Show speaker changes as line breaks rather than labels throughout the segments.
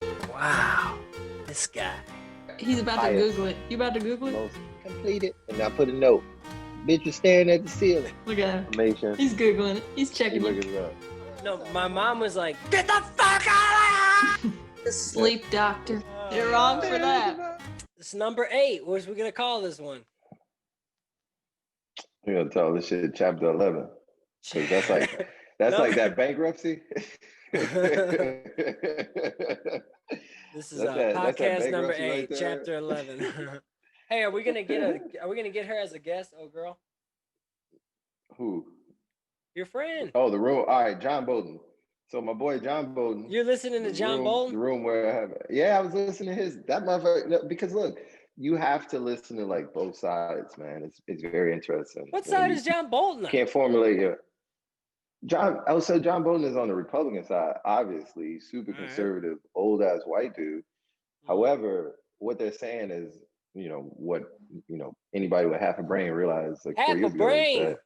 Wow, this guy.
He's about to
Highest.
Google it. You about to Google it?
Most completed. And I put a note. Bitch was staring at the ceiling.
Look at him.
Amazing.
He's Googling it. He's
He
checking it.
looking it up.
No, my mom was like, "Get the fuck out of here!"
The sleep doctor. You're wrong for that.
It's number 8. What are we gonna call this one?
You're gonna tell this shit chapter 11. Cause that's like like that bankruptcy.
This is
That's that
podcast number
bankruptcy
8,
right there.
chapter 11. Hey, are we gonna get her as a guest, oh girl?
Who?
Your friend.
Oh, the room. All right, John Bolton. So my boy John Bolton.
You're listening to John Bolton?
The room where I have it. Yeah, I was listening to that motherfucker. Because look, you have to listen to like both sides, man. It's very interesting.
What side is John Bolton on?
Can't formulate your John. Also, John Bolton is on the Republican side. Obviously, he's super conservative, old ass white dude. However, what they're saying is, what anybody with half a brain realized like 4 years ago.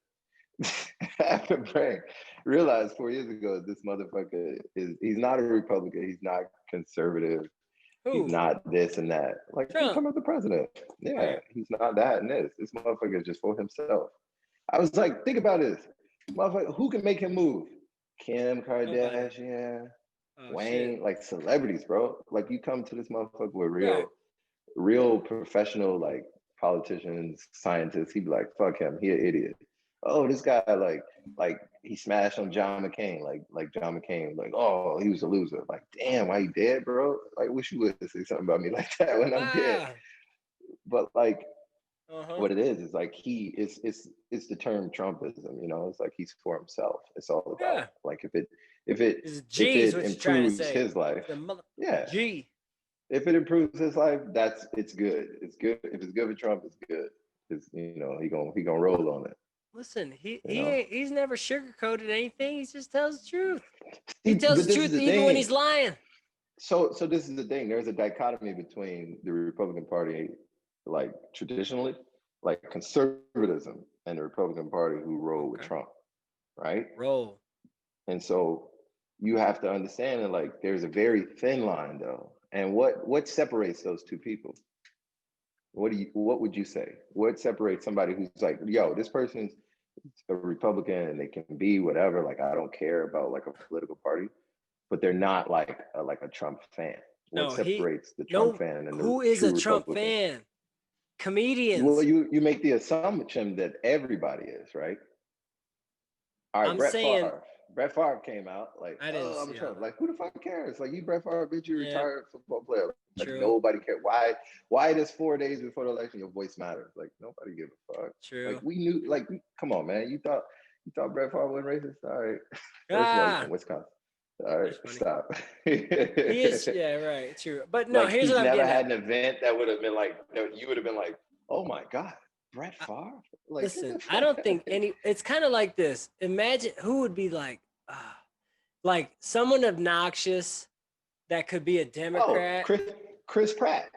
Half a brain realized 4 years ago this motherfucker he's not a Republican, he's not conservative.
Who?
He's not this and that. Like
Trump.
talking about the president. Yeah, he's not that and this. This motherfucker is just for himself. I was like, think about this. Motherfucker, who can make him move? Kim Kardashian, Wayne, like celebrities, bro. Like you come to this motherfucker with real professional like politicians, scientists, he'd be like, fuck him, he an idiot. Oh, this guy like he smashed on John McCain, like John McCain, like, oh, he was a loser. Like, damn, why he dead, bro? Like, wish you would say something about me like that when I'm dead. But like, what it is like it's the term Trumpism, it's like he's for himself. It's all about like if it improves his life, if it improves his life, it's good. It's good. If it's good for Trump, it's good. Because he gonna roll on it.
Listen, he's never sugarcoated anything. He just tells the truth. He tells the truth even when he's lying.
So this is the thing. There's a dichotomy between the Republican Party, like traditionally, like conservatism, and the Republican Party who roll with Trump, right?
Roll.
And so you have to understand that like there's a very thin line though. And what separates those two people? What would you say? What separates somebody who's like, yo, this person's a Republican and they can be whatever, like I don't care about like a political party, but they're not like a Trump fan. What separates the Trump fan and
who is a Trump fan? Comedians.
Well, you make the assumption that everybody is, right? All right, Brett Favre came out like, I'm Trump. Like, who the fuck cares? Like, you Brett Favre, bitch, you retired football player. Like, nobody cares. Why does 4 days before the election your voice matters? Like, nobody give a fuck.
True.
Like, we knew. Like, come on, man. You thought Brett Favre wasn't racist? All right. First of all, he's from Wisconsin. All right, stop.
He is, right, true. But no, here's what I'm getting at. Never
had an event that would have been like, you would have been like, oh my God, Brett Favre? Like,
listen, I don't think it's kind of like this. Imagine who would be like someone obnoxious that could be a Democrat.
Oh, Chris Pratt.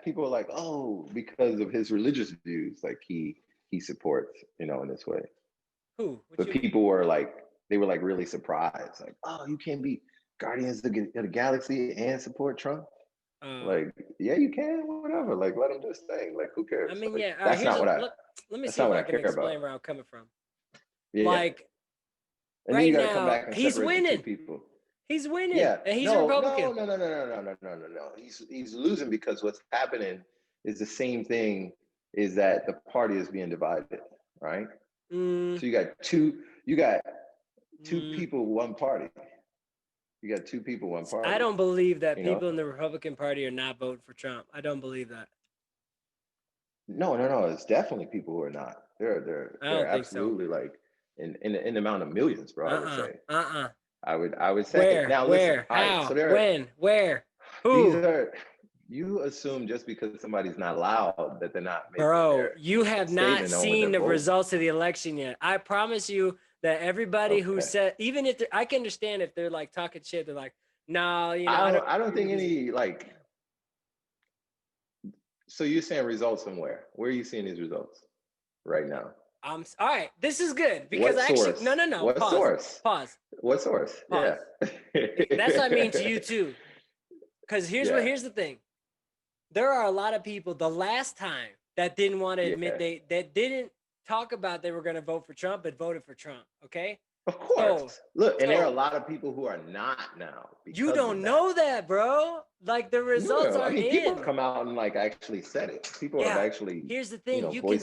People are like, oh, because of his religious views, like he supports, in this way.
Who?
But people were like, they were like really surprised, like, oh, you can't be Guardians of the Galaxy and support Trump. Like, yeah, you can, whatever. Like, let them do his thing. Like, who cares?
I mean,
like,
yeah.
That's not what
let me see if I can explain where I'm coming from.
Yeah.
Like,
and
right
then you
now,
come back and
he's winning.
People.
He's winning.
Yeah.
And he's Republican.
No. He's losing because what's happening is the same thing. Is that the party is being divided, right? So you got two people, one party. You got two people, one party.
I don't believe that people in the Republican Party are not voting for Trump. I don't believe that.
No. It's definitely people who are not. They're absolutely like in the amount of millions, bro. I would say. I would say.
Where?
Now,
where?
Listen,
how?
Right, so
when? Where? Who?
You assume just because somebody's not loud that they're not.
Bro, you have not seen the results of the election yet. I promise you that everybody who said, even if I can understand if they're like talking shit, they're like, no,
I don't think any like. So you're saying results from where? Where are you seeing these results right now?
All right. This is good because no.
What source?
Pause.
What source?
Pause.
Yeah.
That's what I mean to you too. because here's the thing. There are a lot of people the last time that didn't want to admit that didn't talk about they were going to vote for Trump, but voted for Trump. Okay.
Of course. Look, and there are a lot of people who are not now.
You don't know that, bro. Like the results are in.
People have come out and like actually said it. People have actually.
Here's the thing: you can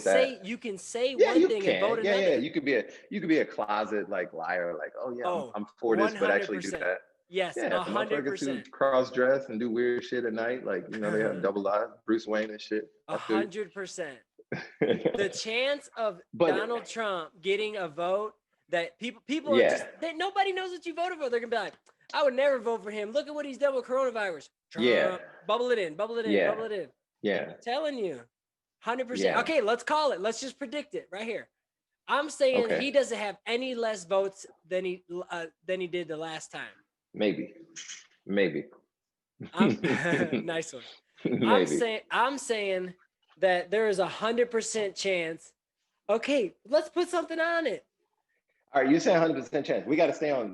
say
one
thing and vote another.
Yeah. You could be a closet like liar, like, oh yeah, I'm for this, but actually do that.
Yes, 100%.
Cross dress and do weird shit at night, like they have double lives, Bruce Wayne and shit.
100%. The chance of Donald Trump getting a vote that people are just that nobody knows what you voted for. They're gonna be like, I would never vote for him. Look at what he's done with coronavirus. Trump, bubble it in. Yeah, I'm telling you, 100%. Okay, let's call it. Let's just predict it right here. I'm saying he doesn't have any less votes than he did the last time.
Maybe.
Nice one. Maybe. I'm saying that there is 100% chance. Okay, let's put something on it.
All right, you're saying 100% chance. We got to stay on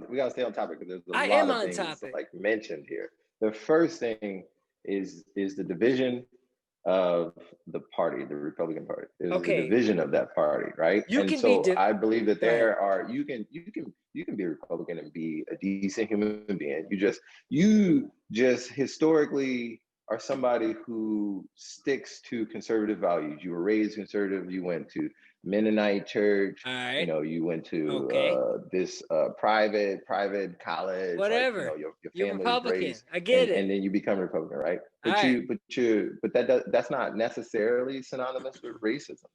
topic because there's a lot of things like mentioned here. The first thing is the division of the party, the Republican Party. There's a division of that party, right? I believe that there are you can be a Republican and be a decent human being. You just historically are somebody who sticks to conservative values. You were raised conservative. You went to Mennonite church.
Right.
You went to this private college.
Whatever.
Like, your
You're
family
Republican.
raised,
I get it.
And then you become Republican, right? But that's not necessarily synonymous with racism.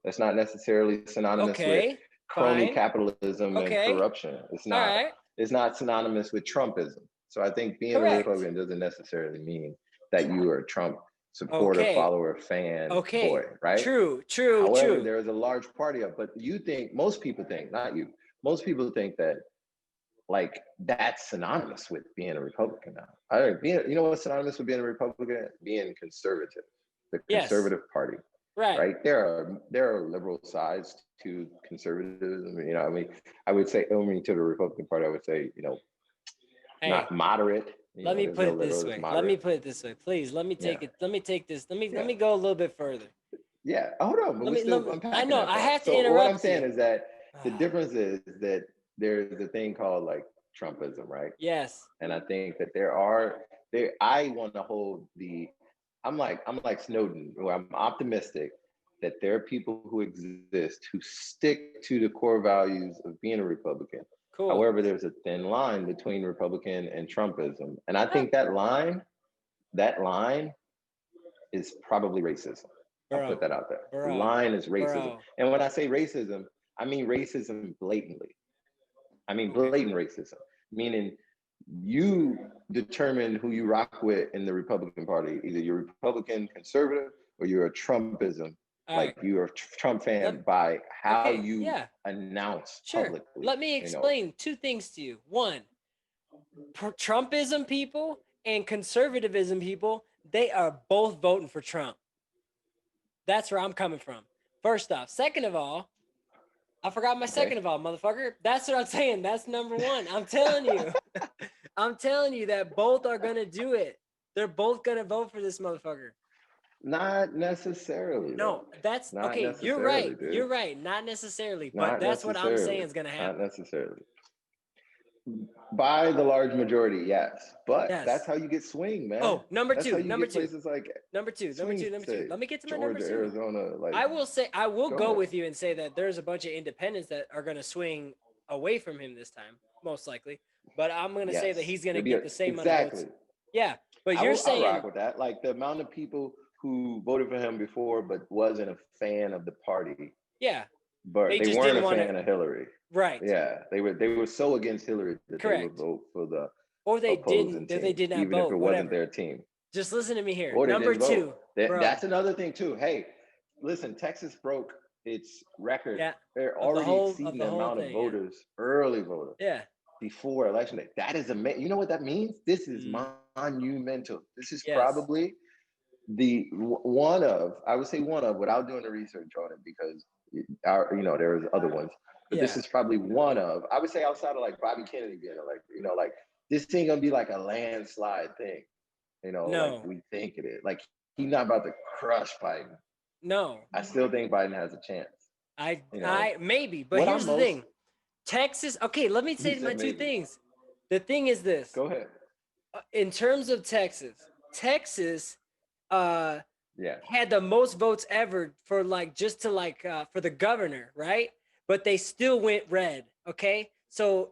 That's not necessarily synonymous with crony capitalism and corruption. It's not. It's not synonymous with Trumpism. So I think being a Republican doesn't necessarily mean that you are a Trump supporter, follower, fan, boy, right?
True.
However, there is a large party of, but most people think, not you, most people think that like that's synonymous with being a Republican now. You know what's synonymous with being a Republican? Being conservative, the conservative party. Right. There are liberal sides to conservatism. I would say, to the Republican Party, I would say, not moderate.
Let me put it this way. Please, let me take it. Let me take this. Let me go a little bit further.
Yeah. Hold on.
I know. I have to interrupt.
What I'm saying is that the difference is that there's a thing called like Trumpism, right?
Yes.
And I think that I want to hold I'm like Snowden, where I'm optimistic that there are people who exist who stick to the core values of being a Republican. Cool. However, there's a thin line between Republican and Trumpism. And I think that line is probably racism. I'll put that out there. The line is racism. And when I say racism, I mean racism blatantly. I mean blatant racism, meaning you determine who you rock with in the Republican Party. Either you're Republican conservative or you're a Trumpism. You're a Trump fan by how you announce publicly.
Let me explain two things to you. One, Trumpism people and conservatism people, they are both voting for Trump. That's where I'm coming from. First off. Second of all, I forgot my second of all, motherfucker. That's what I'm saying. That's number one. I'm telling you. I'm telling you that both are going to do it. They're both going to vote for this motherfucker.
Not necessarily.
No, that's okay. You're right. Dude. You're right. Not necessarily, but that's what I'm saying is going to happen.
Not necessarily. By the large majority, yes. But that's how you get swing, man.
Oh, number two.
Like
number two. Let me get to my number two.
Arizona,
I will go with you and say that there's a bunch of independents that are going to swing away from him this time, most likely. But I'm going to say that he's going to get the same amount of votes. Yeah, but you're saying
I rock with that. Like the amount of people who voted for him before but wasn't a fan of the party.
Yeah.
But they weren't a fan of Hillary.
Right.
Yeah. They were so against Hillary that they would vote for the
they did not
even
vote,
if it wasn't their team.
Just listen to me here. Number two.
That's another thing too. Hey, listen, Texas broke its record. Yeah. They're already exceeding the amount of voters, early voters.
Yeah.
Before election day. That is amazing. You know what that means? This is monumental. This is probably I would say one of, without doing the research on it, because there's other ones, but this is probably one of, I would say, outside of like Bobby Kennedy being elected, like this ain't gonna be like a landslide thing.
No.
like we think it is. Like he's not about to crush Biden.
No.
I still think Biden has a chance.
I maybe, but here's the thing. Texas, okay, let me say my two things. The thing is this.
Go ahead.
In terms of Texas had the most votes ever for for the governor, right? But they still went red, okay? So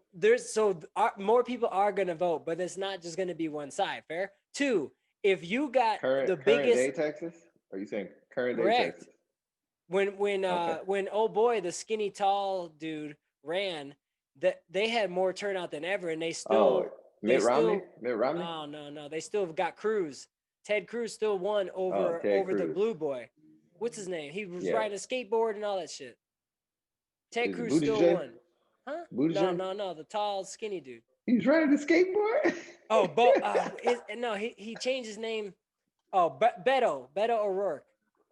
more people are going to vote, but it's not just going to be one side, fair? Two, if you got the biggest
day Texas, are you saying current
correct.
Day Texas?
When oh boy, the skinny tall dude ran, that they had more turnout than ever, and they still
Mitt Romney.
Oh no, they still got Cruz. Ted Cruz still won over the blue boy. What's his name? He was riding a skateboard and all that shit. Ted Cruz still won. Huh? No, the tall skinny dude.
He's riding a skateboard.
No, he changed his name. Oh, Beto O'Rourke.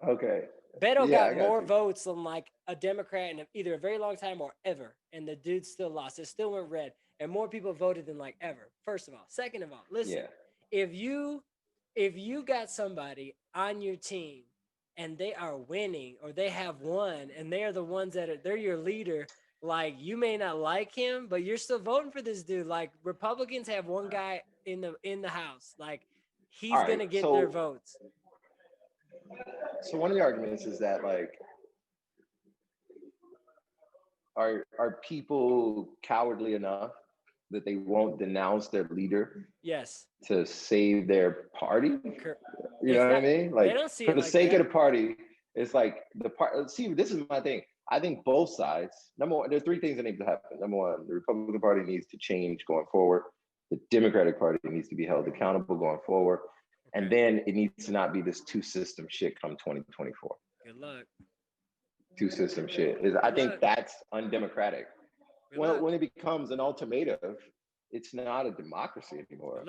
Okay.
Beto got more votes than like a Democrat in either a very long time or ever, and the dude still lost. It still went red, and more people voted than like ever. First of all, second of all, listen, if you got somebody on your team and they are winning or they have won and they are the ones they're your leader, like you may not like him, but you're still voting for this dude. Like Republicans have one guy in the House, like he's gonna get their votes.
So one of the arguments is that like, are people cowardly enough that they won't denounce their leader?
Yes.
To save their party? You know what I mean? Like for the sake of the party, it's like the part. See, this is my thing. I think both sides. Number one, there's three things that need to happen. Number one, the Republican Party needs to change going forward. The Democratic Party needs to be held accountable going forward. And then it needs to not be this two-system shit come 2024.
Good luck.
Two-system shit. I think that's undemocratic. When it becomes an ultimatum, it's not a democracy anymore.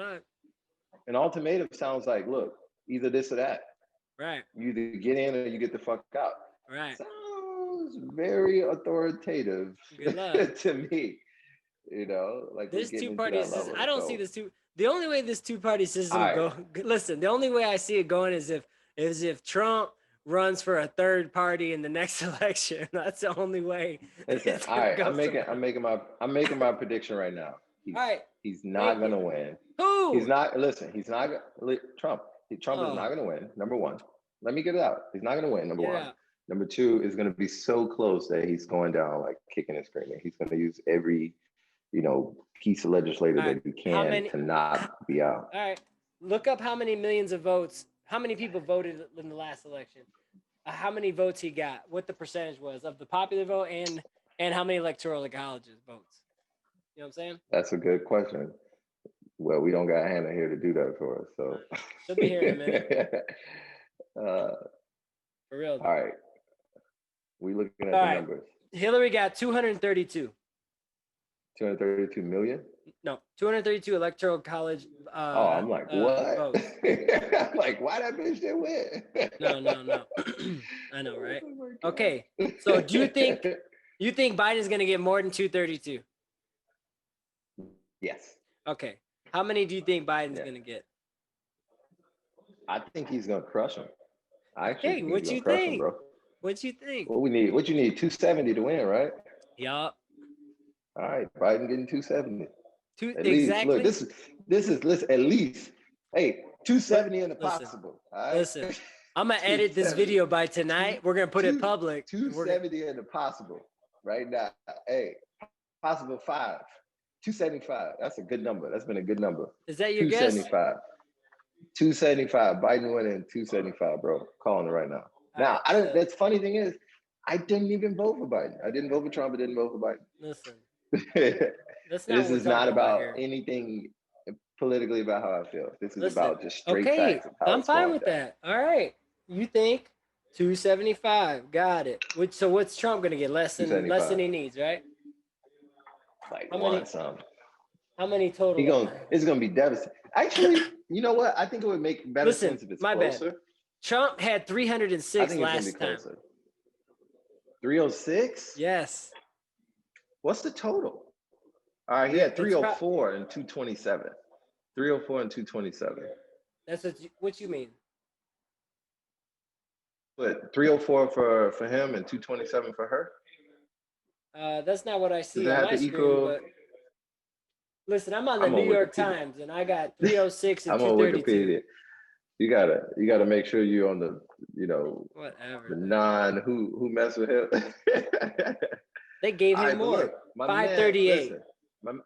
An ultimatum sounds like, look, either this or that.
Right.
You either get in or you get the fuck out.
Right.
Sounds very authoritative to me. Like
this two-party system. I don't see this two. The only way this two-party system go. Listen, the only way I see it going is if Trump runs for a third party in the next election. That's the only way.
Listen, all right. I'm making my prediction right now. He's not gonna win.
Who?
He's not. Listen, he's not. Trump. Trump is not gonna win. Number one. Let me get it out. He's not gonna win. Number one. Number two is gonna be so close that he's going down like kicking and screaming. He's gonna use every piece of legislative that he can to not be out.
All right. Look up how many millions of votes, how many people voted in the last election, how many votes he got, what the percentage was of the popular vote, and how many electoral colleges votes. You know what I'm saying?
That's a good question. Well, we don't got Hannah here to do that for us, so.
She'll be here in a minute. For real.
All right. We looking at the numbers.
Hillary got 232.
232 million?
No, 232 electoral college.
I'm like, what? I'm like, why that bitch didn't win?
No. I know, right? Okay, so do you think Biden's gonna get more than 232?
Yes.
Okay, how many do you think Biden's gonna get?
I think he's gonna crush him.
Hey, what you think, bro? What you think?
What you need 270 to win, right?
Yup.
All right, Biden getting 270.
Exactly.
Look, this is listen, at least. Hey, 270 in the possible. All right? Listen,
I'm gonna edit this video by tonight. We're gonna put it public.
270 in the possible right now. Hey, possible 5. 275. That's a good number. That's been a good number.
Is that your guess?
275. Biden winning 275, bro. Calling it right now. Now, that's funny thing is, I didn't even vote for Biden. I didn't vote for Trump. I didn't vote for Biden.
Listen.
This is not about anything politically about how I feel. This is about just straight facts.
I'm fine with that. All right. You think 275. Got it. So what's Trump going to get? Less than he needs, right?
Like
how many total?
It's going to be devastating. Actually, you know what? I think it would make better sense if it's closer.
Bad. Trump had 306 last time.
306?
Yes.
What's the total? All right, he had 304 and 227. 304 and 227.
That's what you mean.
But 304 for him and 227 for her.
That's not what I
Does
see
it
on
have
my
to
screen,
equal?
but listen, I'm on the
I'm
New
on
York
Wikipedia.
Times, and I got 306 and
I'm on
232.
Wikipedia. You gotta make sure you're on the
Whatever.
the non who mess with him.
They gave
All
him
right, but
more.
look, my man,
538.
listen,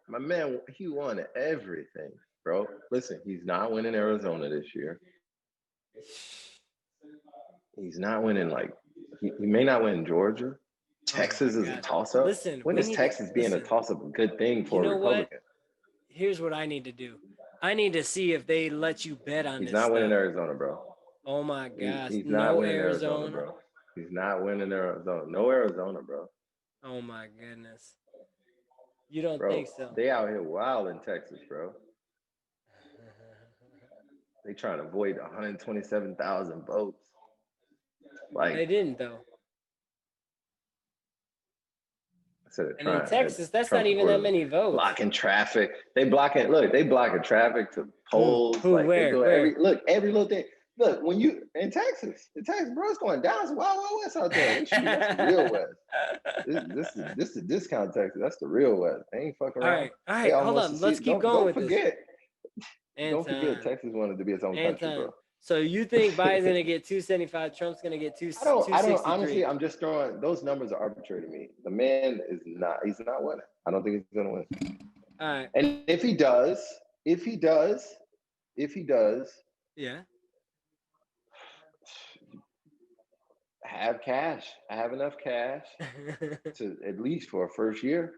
my man, he won everything, bro. Listen, he's not winning Arizona this year. He's not winning he may not win Georgia. Texas is a toss up.
Listen,
When is Texas being a toss up a good thing for a Republican?
Here's what I need to do. I need to see if they let you bet on
He's
this.
Not winning Arizona, bro.
Oh my gosh.
He's
no
not winning
Arizona,
bro. He's not winning Arizona. No Arizona, bro.
Oh my goodness. You don't
bro,
think so?
They out here wild in Texas, bro. They trying to avoid 127,000 votes.
They didn't though.
I said
and in Texas, that's not even that many votes.
Blocking traffic. They blocking traffic to polls.
Where?
Every little thing. Look, when you in Texas, bro, it's going down. It's Wild Wild West out there. That's the real West. This is discount Texas. That's the real West. They ain't fucking around.
All right, hold on. Let's keep going with this.
Don't forget, Texas wanted to be its own country, bro.
So you think Biden's gonna get 275? Trump's gonna get 263?
I don't honestly. I'm just throwing those numbers are arbitrary to me. The man is not. He's not winning. I don't think he's gonna win.
All right.
And if he does,
yeah.
Have cash. I have enough cash to at least for a first year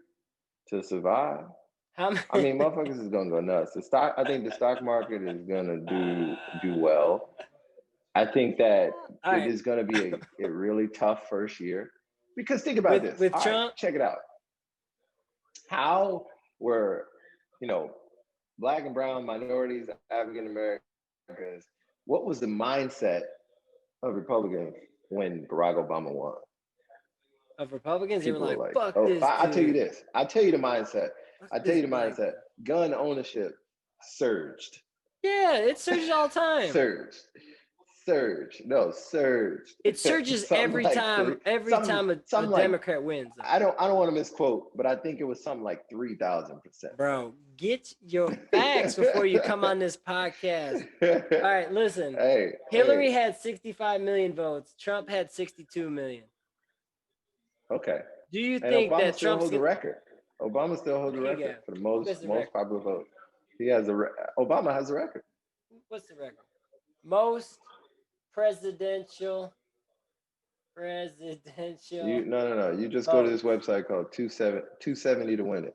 to survive. I mean, motherfuckers is gonna go nuts. I think the stock market is gonna do well. I think that is gonna be a really tough first year because think about this.
With Trump,
check it out. How were Black and brown minorities, African Americans? What was the mindset of Republicans when Barack Obama won?
Of Republicans, they were like, "Fuck this."
I'll tell you this. I'll tell you the mindset. Gun ownership surged.
Yeah, it surges all the time.
Surged. No, surged.
It surges every time. Every time a Democrat wins.
I don't want to misquote, but I think it was something like 3,000%.
Bro, get your facts before you come on this podcast. All right, listen. Hillary had 65 million votes. Trump had 62 million.
Okay.
Do you think
Obama
that
still
Trump's
holds the record? Obama still holds the record for the most popular vote. Obama has the record.
What's the record? Most presidential.
No. You just go to this website called 270 to win it.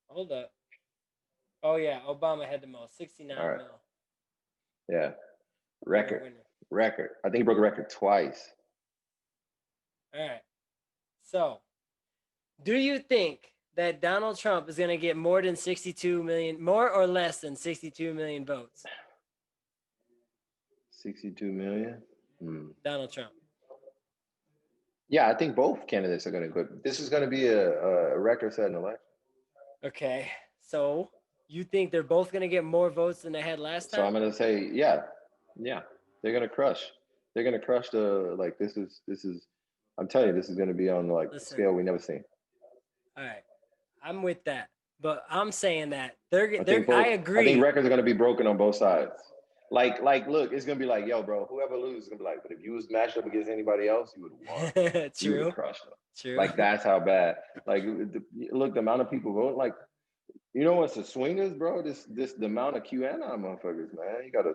Hold up. Oh yeah, Obama had the most, 69 mil.
Yeah. Record. I think he broke a record twice.
All right. So, do you think that Donald Trump is going to get more than 62 million, more or less than 62 million votes?
62 million?
Donald Trump.
Yeah, I think both candidates are going to go. This is going to be a record-setting election. Okay.
So you think they're both going to get more votes than they had last time?
So I'm going to say, yeah. They're going to crush. They're going to crush this is. I'm telling you, this is going to be on a scale we never seen.
All right, I'm with that, but I'm saying that I agree.
I think records are going to be broken on both sides. Look, it's going to be like, yo, bro, whoever loses is going to be like, but if you was matched up against anybody else, you would have won.
True.
You would have crushed them.
True.
That's how bad. Look, the amount of people voting, you know what's the swingers, bro? The amount of QAnon motherfuckers, man. You got to.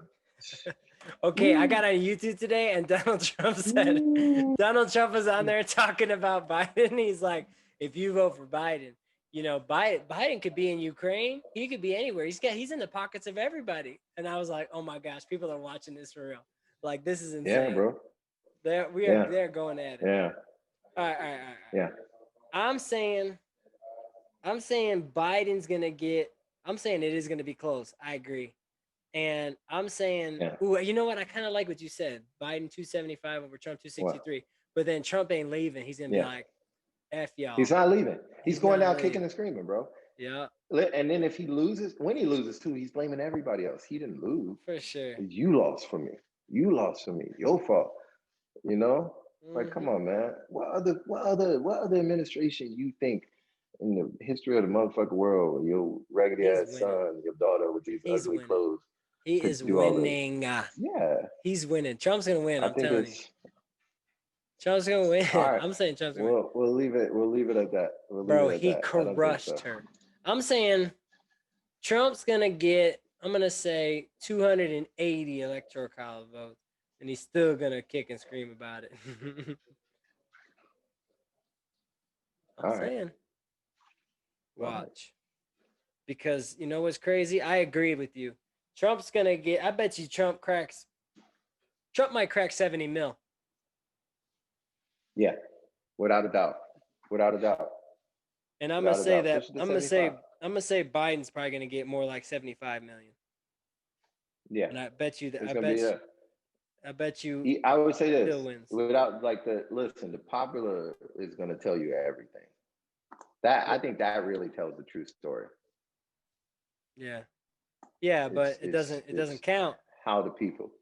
Okay, I got on YouTube today, and Donald Trump said, Donald Trump was on there talking about Biden. He's like, if you vote for Biden, Biden could be in Ukraine. He could be anywhere. He's in the pockets of everybody. And I was like, oh my gosh, people are watching this for real. This is insane.
Yeah, bro.
They're going at it.
Yeah.
All right.
Yeah.
I'm saying Biden's gonna get. I'm saying it is gonna be close. I agree. And I'm saying, you know what? I kind of like what you said. Biden 275 over Trump 263. What? But then Trump ain't leaving. He's going to be like, F y'all.
He's not leaving. He's going down kicking and screaming, bro.
Yeah.
And then if he loses, when he loses too, he's blaming everybody else. He didn't lose.
For sure.
You lost for me. You lost for me. Your fault. You know? Like, come on, man. What other administration you think in the history of the motherfucking world, your raggedy ass son, your daughter with these ugly clothes?
He is winning.
Yeah.
He's winning. Trump's gonna win. I'm telling you. Trump's gonna win.
All right.
I'm saying Trump's gonna win.
We'll leave it at that.
Bro, he crushed her. I'm saying Trump's gonna get, I'm gonna say 280 electoral college votes, and he's still gonna kick and scream about it. I'm saying. Watch. Because you know what's crazy? I agree with you. Trump's gonna get, I bet you Trump might crack 70 mil.
Yeah, without a doubt.
And I'm gonna say that I'm gonna say Biden's probably gonna get more like 75 million.
Yeah.
And I bet you that I
I would say this
wins.
without like the popular is gonna tell you everything. I think that really tells the true story.
Yeah. Yeah, but it doesn't count.
How the people.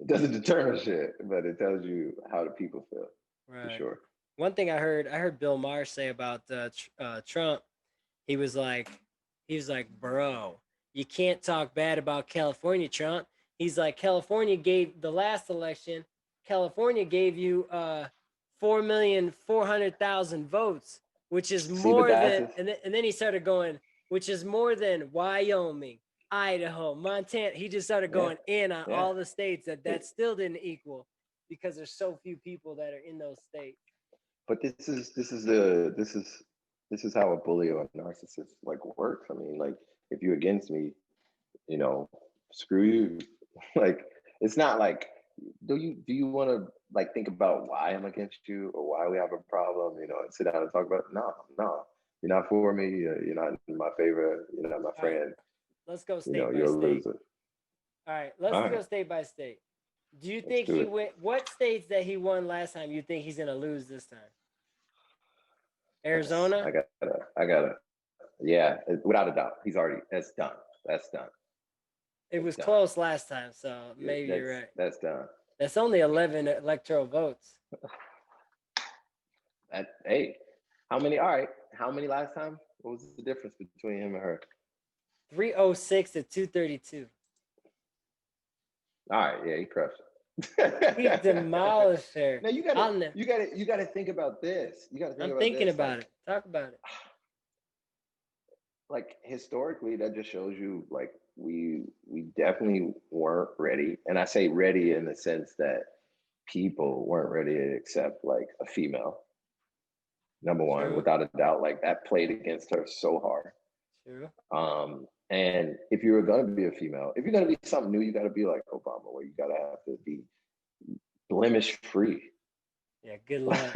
It doesn't determine shit, but it tells you how the people feel.
Right.
For sure.
One thing I heard Bill Maher say about Trump, he was like, bro, you can't talk bad about California, Trump. He's like, California gave the last election, California gave you 4,400,000 votes, which is more than, and then he started going, which is more than Wyoming, Idaho, Montana. He just started going in on all the states that still didn't equal because there's so few people that are in those states.
But this is how a bully or a narcissist like works. I mean, like if you're against me, you know, screw you. Like it's not like do you want to like think about why I'm against you or why we have a problem, you know, and sit down and talk about it? No, you're not for me. You're not in my favor. You're not my friend.
Right. Let's go state by
you're
state.
A loser.
All right, let's go state by state. Do you think he went? What states that he won last time? You think he's gonna lose this time? Arizona.
I gotta. Yeah, without a doubt, That's done.
It was close last time, so maybe you're right.
That's done.
That's only 11 electoral votes.
Hey, how many? All right, how many last time? What was the difference between him and her?
306 to 232.
All right, yeah, he crushed it.
He demolished her.
Now you gotta think about this.
I'm thinking about it. Talk about it.
Like historically, that just shows you like we definitely weren't ready, and I say ready in the sense that people weren't ready to accept like a female. Number one,
True.
Without a doubt, like that played against her so hard.
True.
And if you were gonna be a female, if you're gonna be something new, you gotta be like Obama, where you gotta have to be blemish free.
Yeah, good luck.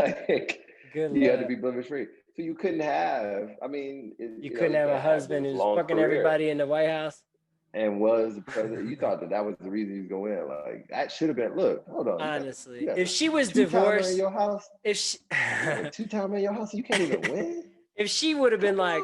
You had to be blemish free. So you couldn't have, I mean,
you couldn't have a husband who's fucking everybody in the White House.
And was the president. You thought that was the reason he was going to win. Like that should have been. Look, hold on.
Honestly, if she was divorced,
in your house, if she 2-time in your house, you can't even win.
If she would have been like,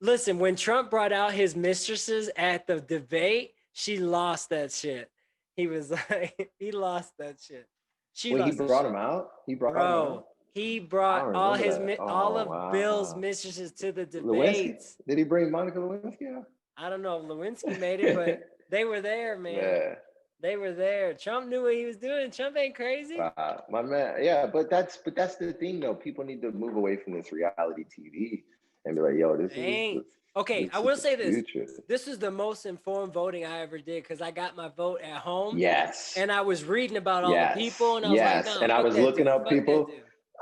listen, when Trump brought out his mistresses at the debate, she lost that shit. He was like, he lost that shit.
He brought him out. He brought him out.
He brought all of Bill's mistresses to the debates.
Did he bring Monica Lewinsky out?
I don't know if Lewinsky made it, but they were there, man. Yeah. They were there. Trump knew what he was doing. Trump ain't crazy.
My man. Yeah, but that's the thing though. People need to move away from this reality TV and be like, yo, this is
okay, I will say this. This is the most informed voting I ever did because I got my vote at home.
Yes.
And I was reading about all the people, and I was like, no,
and I was looking up people.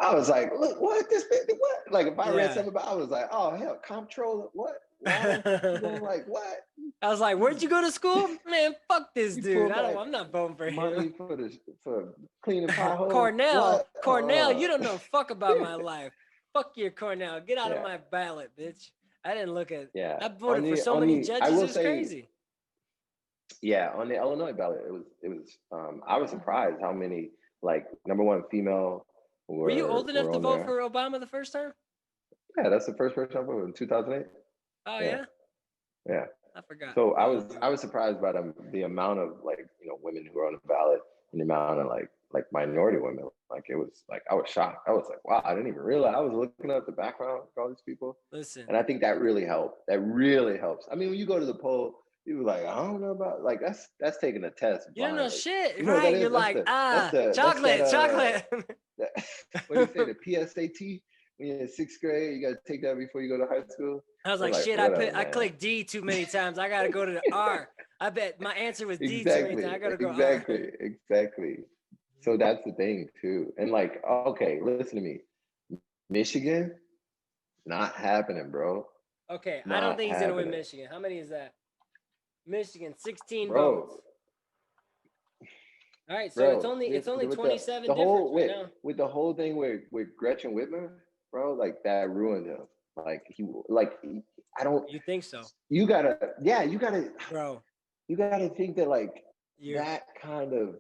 I was like, look, what this? What? Like, if I read something about, I was like, oh hell, comptroller, what? Like what?
I was like, where'd you go to school? Man, fuck this dude. I'm not voting for him.
Money for cleaning potholes.
Cornell, you don't know fuck about my life. Fuck your Cornell. Get out of my ballot, bitch. I didn't look at.
Yeah.
I voted for so many judges. It was crazy.
Yeah, on the Illinois ballot, it was. I was surprised how many like number one female.
Were you old enough to vote for Obama the first time?
Yeah, that's the first person I voted in 2008.
Oh
Yeah.
yeah.
Yeah.
I forgot.
So I was surprised by the amount of like, women who were on the ballot and the amount of like minority women. Like it was like I was shocked. I was like, wow, I didn't even realize. I was looking up the background of all these people.
Listen.
And I think that really helped. That really helps. I mean, when you go to the poll, you were like, I don't know about like that's taking a test.
You don't know
blindly.
shit,
You know what that
right?
is?
You're like, chocolate.
What do you say? The PSAT? When you're in 6th grade, you gotta take that before you go to high school.
I was like, shit, I clicked D too many times. I gotta go to the R. I bet my answer was D too many times. I gotta go R.
Exactly. So that's the thing too. And like, okay, listen to me. Michigan, not happening, bro.
Okay,
Not
I don't think he's gonna win
happening.
Michigan. How many is that? Michigan, 16
Bro,
votes. All right, so
bro,
it's only
with
27
the whole
difference right now.
with the whole thing with Gretchen Whitmer, bro, like that ruined him. I don't.
You think so?
You gotta,
bro.
You gotta think that like
You're,
that kind of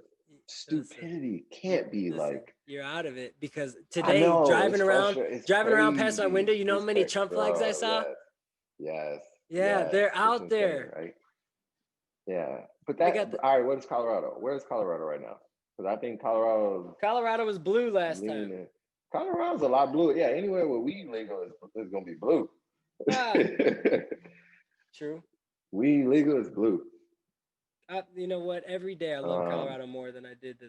stupidity can't be like.
You're out of it because today driving around past my window, you know how many Trump flags I saw?
Yes.
Yeah,
yes,
they're out
insane,
there.
right? Yeah, but all right. What is Colorado? Where's Colorado right now? Because I think Colorado
was blue last time.
Colorado's a lot blue. Yeah, anywhere where weed legal is gonna be blue.
True.
Weed legal is blue.
You know what? Every day I love Colorado more than I did the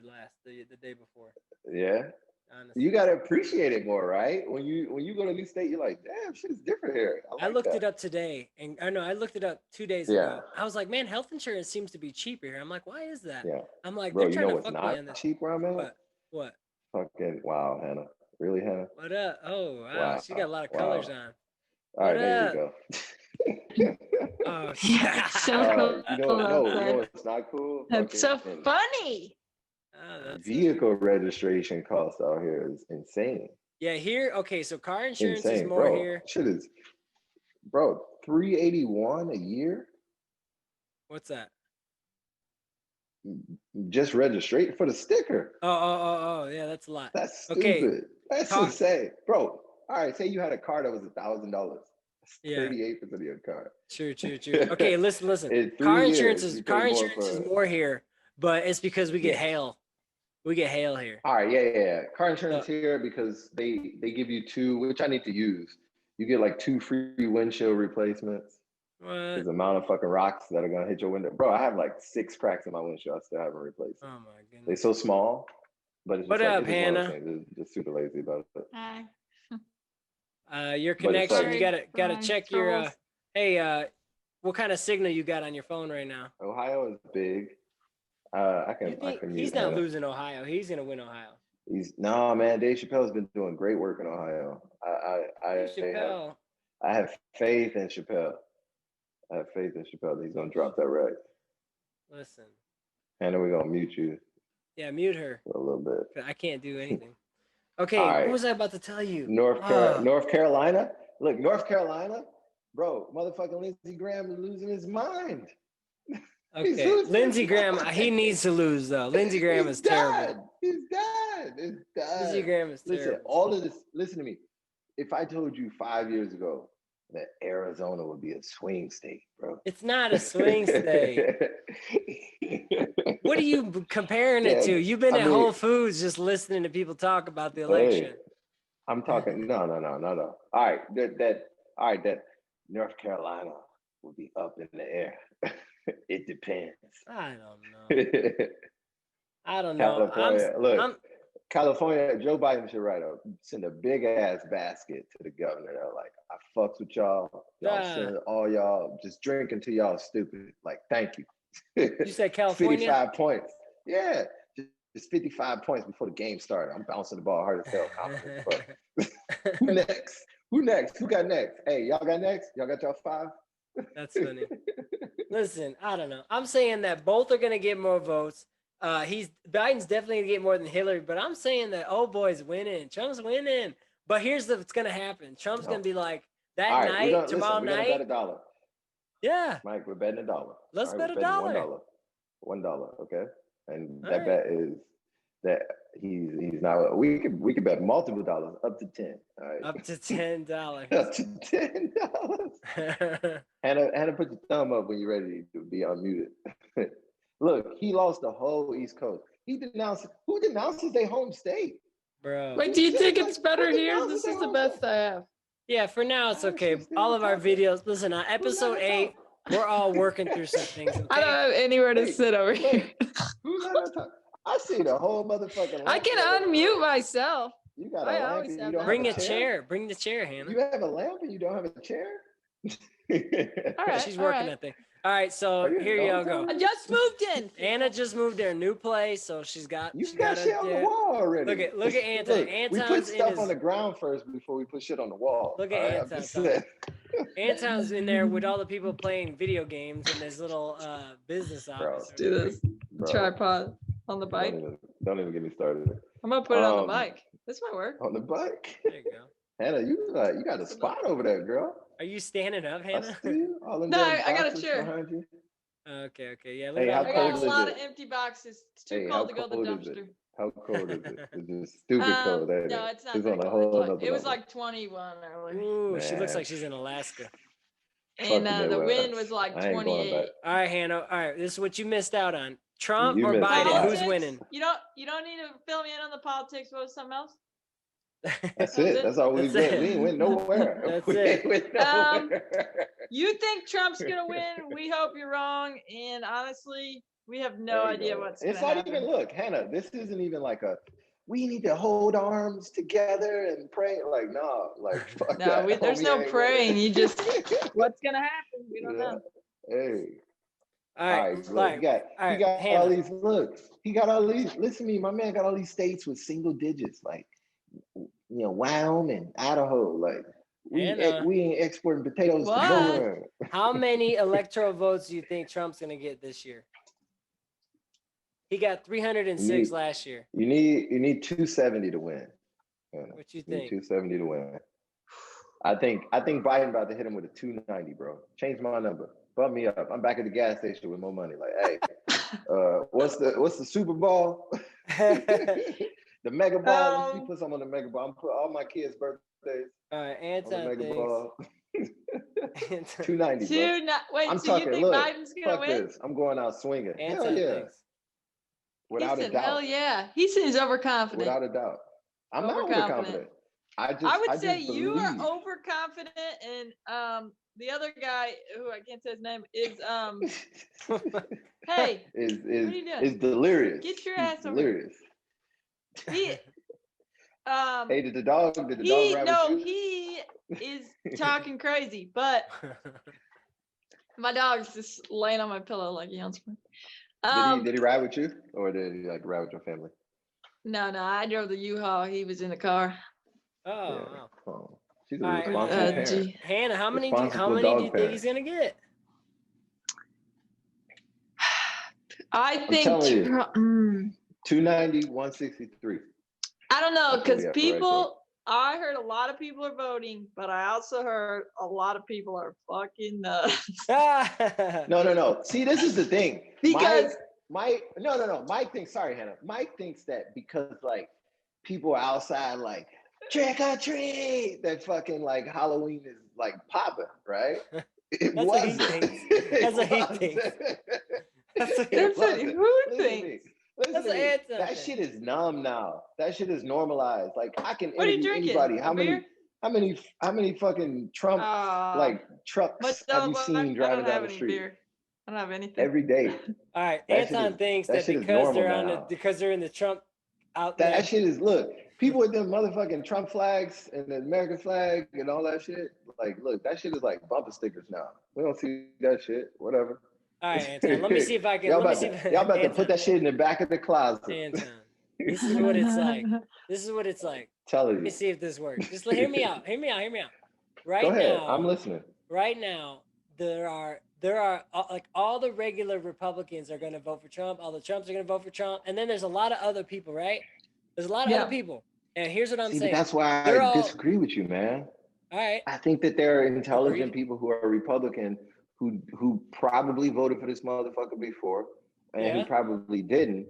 day before.
Yeah. Honestly. You gotta appreciate it more, right? When you go to a new state, you're like, damn, shit is different here.
I looked it up today, and I looked it up 2 days ago. I was like, man, health insurance seems to be cheaper here. I'm like, why is that?
Yeah.
I'm like,
bro,
they're trying to
fuck
me on this.
Cheap where I'm at?
What?
Fucking wow, Hannah. Really, Hannah?
What up? Oh, wow. She got a lot of colors on.
All right, there you go.
Oh, yeah.
So cool.
No, it's not cool.
That's so funny.
Vehicle registration cost out here is insane.
Yeah, here. Okay, so car insurance is more here.
Shit is, bro, $381 a year.
What's that?
Just registration for the sticker.
Oh, yeah, that's a lot.
That's stupid. Okay. That's insane, bro. All right, say you had a car that was $1,000.
Yeah.
38% of your car.
True. Okay, listen. Car insurance is more here, but it's because we get hail. We get hail here.
All right, yeah. Car insurance here because they give you 2, which I need to use. You get like 2 free windshield replacements.
What?
There's the amount of fucking rocks that are gonna hit your window, bro. I have like 6 cracks in my windshield. I still haven't replaced.
Oh my goodness.
They're so small, but it's just
what up, Hannah?
Just super lazy about it.
Hi.
Your connection. You gotta check your. Hey, what kind of signal you got on your phone right now?
Ohio is big. I can.
He's not losing Ohio. He's gonna win Ohio.
Man. Dave Chappelle's been doing great work in Ohio. I have faith in Chappelle. I have faith in Chappelle that he's gonna drop that right.
Listen.
Hannah, we're gonna mute you.
Yeah, mute her.
For a little bit.
I can't do anything. Okay, what was I about to tell you?
North Carolina. Look, North Carolina, bro. Motherfucking Lindsey Graham is losing his mind.
Okay, Lindsey Graham, he needs to lose though. Lindsey Graham is terrible.
He's done.
Lindsey Graham is terrible.
Listen, all of this. Listen to me. If I told you 5 years ago that Arizona would be a swing state, bro,
it's not a swing state. What are you comparing it to? You've been at Whole Foods just listening to people talk about the election.
Hey, I'm talking. No. All right, that North Carolina will be up in the air. It depends.
I don't know.
California, California, Joe Biden should send a big ass basket to the governor. They're like, I fucks with y'all. Y'all send all y'all just drink until y'all stupid. Like, thank you.
You said California?
55 points. Yeah. Just 55 points before the game started. I'm bouncing the ball hard as hell. Who next? Who got next? Hey, y'all got next? Y'all got y'all 5?
That's funny. Listen, I don't know. I'm saying that both are going to get more votes. Biden's definitely going to get more than Hillary, but I'm saying that old boy's winning. Trump's winning. But here's what's going to happen. Trump's going to be like, tomorrow night.
We're going to bet $1.
Yeah.
Mike, we're betting $1.
Let's bet $1.
$1, okay? And that bet is that he's not. We could bet multiple dollars up to 10. All right,
up to $10.
up to $10. Hannah, put your thumb up when you're ready to be unmuted. Look, he lost the whole East Coast. Who denounces their home state?
Bro.
Wait, do you think it's better here? This is the best I have.
Yeah, for now it's okay. All of our videos. Listen, on episode 8, we're all working through some things. Okay?
I don't have anywhere to sit over here.
Who's not gonna talk? I see the whole motherfucking.
I can unmute myself.
You got a lamp and you don't
Bring
have
a chair. Bring the chair, Hannah.
You have a lamp and you don't have a chair?
All right,
she's working that thing. All right, so here you go.
I just moved in.
Anna just moved there, new place, so she's got.
You got shit on the wall already.
Look at Anton.
We put stuff on the ground first before we put shit on the wall.
Look at Anton. Anton's in there with all the people playing video games in this little business office.
Let's do this. Tripod on the bike.
Don't even get me started.
I'm gonna put it on the bike. This might work.
On the bike.
There you go.
Hannah, you got a spot over there, girl.
Are you standing up, Hannah?
No, I got a chair.
Okay, yeah.
Hey,
I got a lot of empty boxes. It's too cold to go to the dumpster.
How cold is it? It's just stupid cold.
No, it's not. On a whole it was like 21 earlier.
Ooh, she looks like she's in Alaska.
And the wind was like 28.
All right, Hannah. All right, this is what you missed out on. Trump or Biden? Who's winning?
You don't need to fill me in on the politics. What was something else?
That's it. That's all we've been. We ain't went nowhere.
That's it.
You think Trump's gonna win? We hope you're wrong. And honestly, we have no idea what's gonna happen.
It's not even. Look, Hannah. This isn't even like a. We need to hold arms together and pray. Like no, like fuck
no. There's no praying. You just. What's gonna happen? We don't know.
Hey.
All right,
look, he got all these looks. He got all these. Listen to me, my man got all these states with single digits, like Wyoming, Idaho. Like we ain't exporting potatoes to nowhere.
How many electoral votes do you think Trump's gonna get this year? He got 306 last year.
You need 270 to win.
What you think?
270 to win. I think Biden about to hit him with a 290, bro. Change my number. Bump me up. I'm back at the gas station with more money. Like, hey, what's the Super Bowl? The Mega Ball. You put some on the Mega Ball. I'm put all my kids' birthdays.
All right, Anton.
On the Mega Ball. 290.
Wait, so you think Biden's gonna win?
This. I'm going out swinging.
Anton
hell yeah.
thinks.
Without a doubt. Hell yeah. He seems overconfident.
Without a doubt. I'm not overconfident.
I would say you are overconfident, and the other guy who I can't say his name is hey, what are you doing?
Is delirious.
Get your ass over.
Delirious.
He
hey, did the dog ride with you?
He is talking crazy, but my dog's just laying on my pillow like he owns me.
Did he ride with you, or did he like ride with your family?
No, I drove the U-Haul. He was in the car.
Oh,
wow. She's a responsible parent.
Hannah, how many do you think he's gonna get?
I think
290, 163.
I don't know, because I heard a lot of people are voting, but I also heard a lot of people are fucking nuts.
No. See, this is the thing.
Because
Mike thinks, sorry, Hannah. Mike thinks that because like people are outside like trick or treat, that fucking like Halloween is like popping, right? It wasn't.
That's what he thinks.
That's what who thinks?
Listen to me. That shit is numb now. That shit is normalized. Like I can interview anybody. How many fucking Trump like trucks have you seen driving down the street?
Beer. I don't have anything.
Every day.
All right. Anton thinks that because they're in the Trump out there.
That shit is people with them motherfucking Trump flags and the American flag and all that shit. Like, look, that shit is like bumper stickers now. We don't see that shit. Whatever.
All right, Anton. Let me see if I can.
Y'all about to put that shit in the back of the closet.
Anton, this is what it's like.
Tell you.
Let me see if this works. Just hear me out. Right
Go ahead.
now,
I'm listening.
Right now, there are like all the regular Republicans are going to vote for Trump. All the Trumps are going to vote for Trump, and then there's a lot of other people, right? There's a lot of other people, and here's what I'm saying.
That's why I disagree with you, man.
All right.
I think that there are intelligent people who are Republican who probably voted for this motherfucker before and who probably didn't.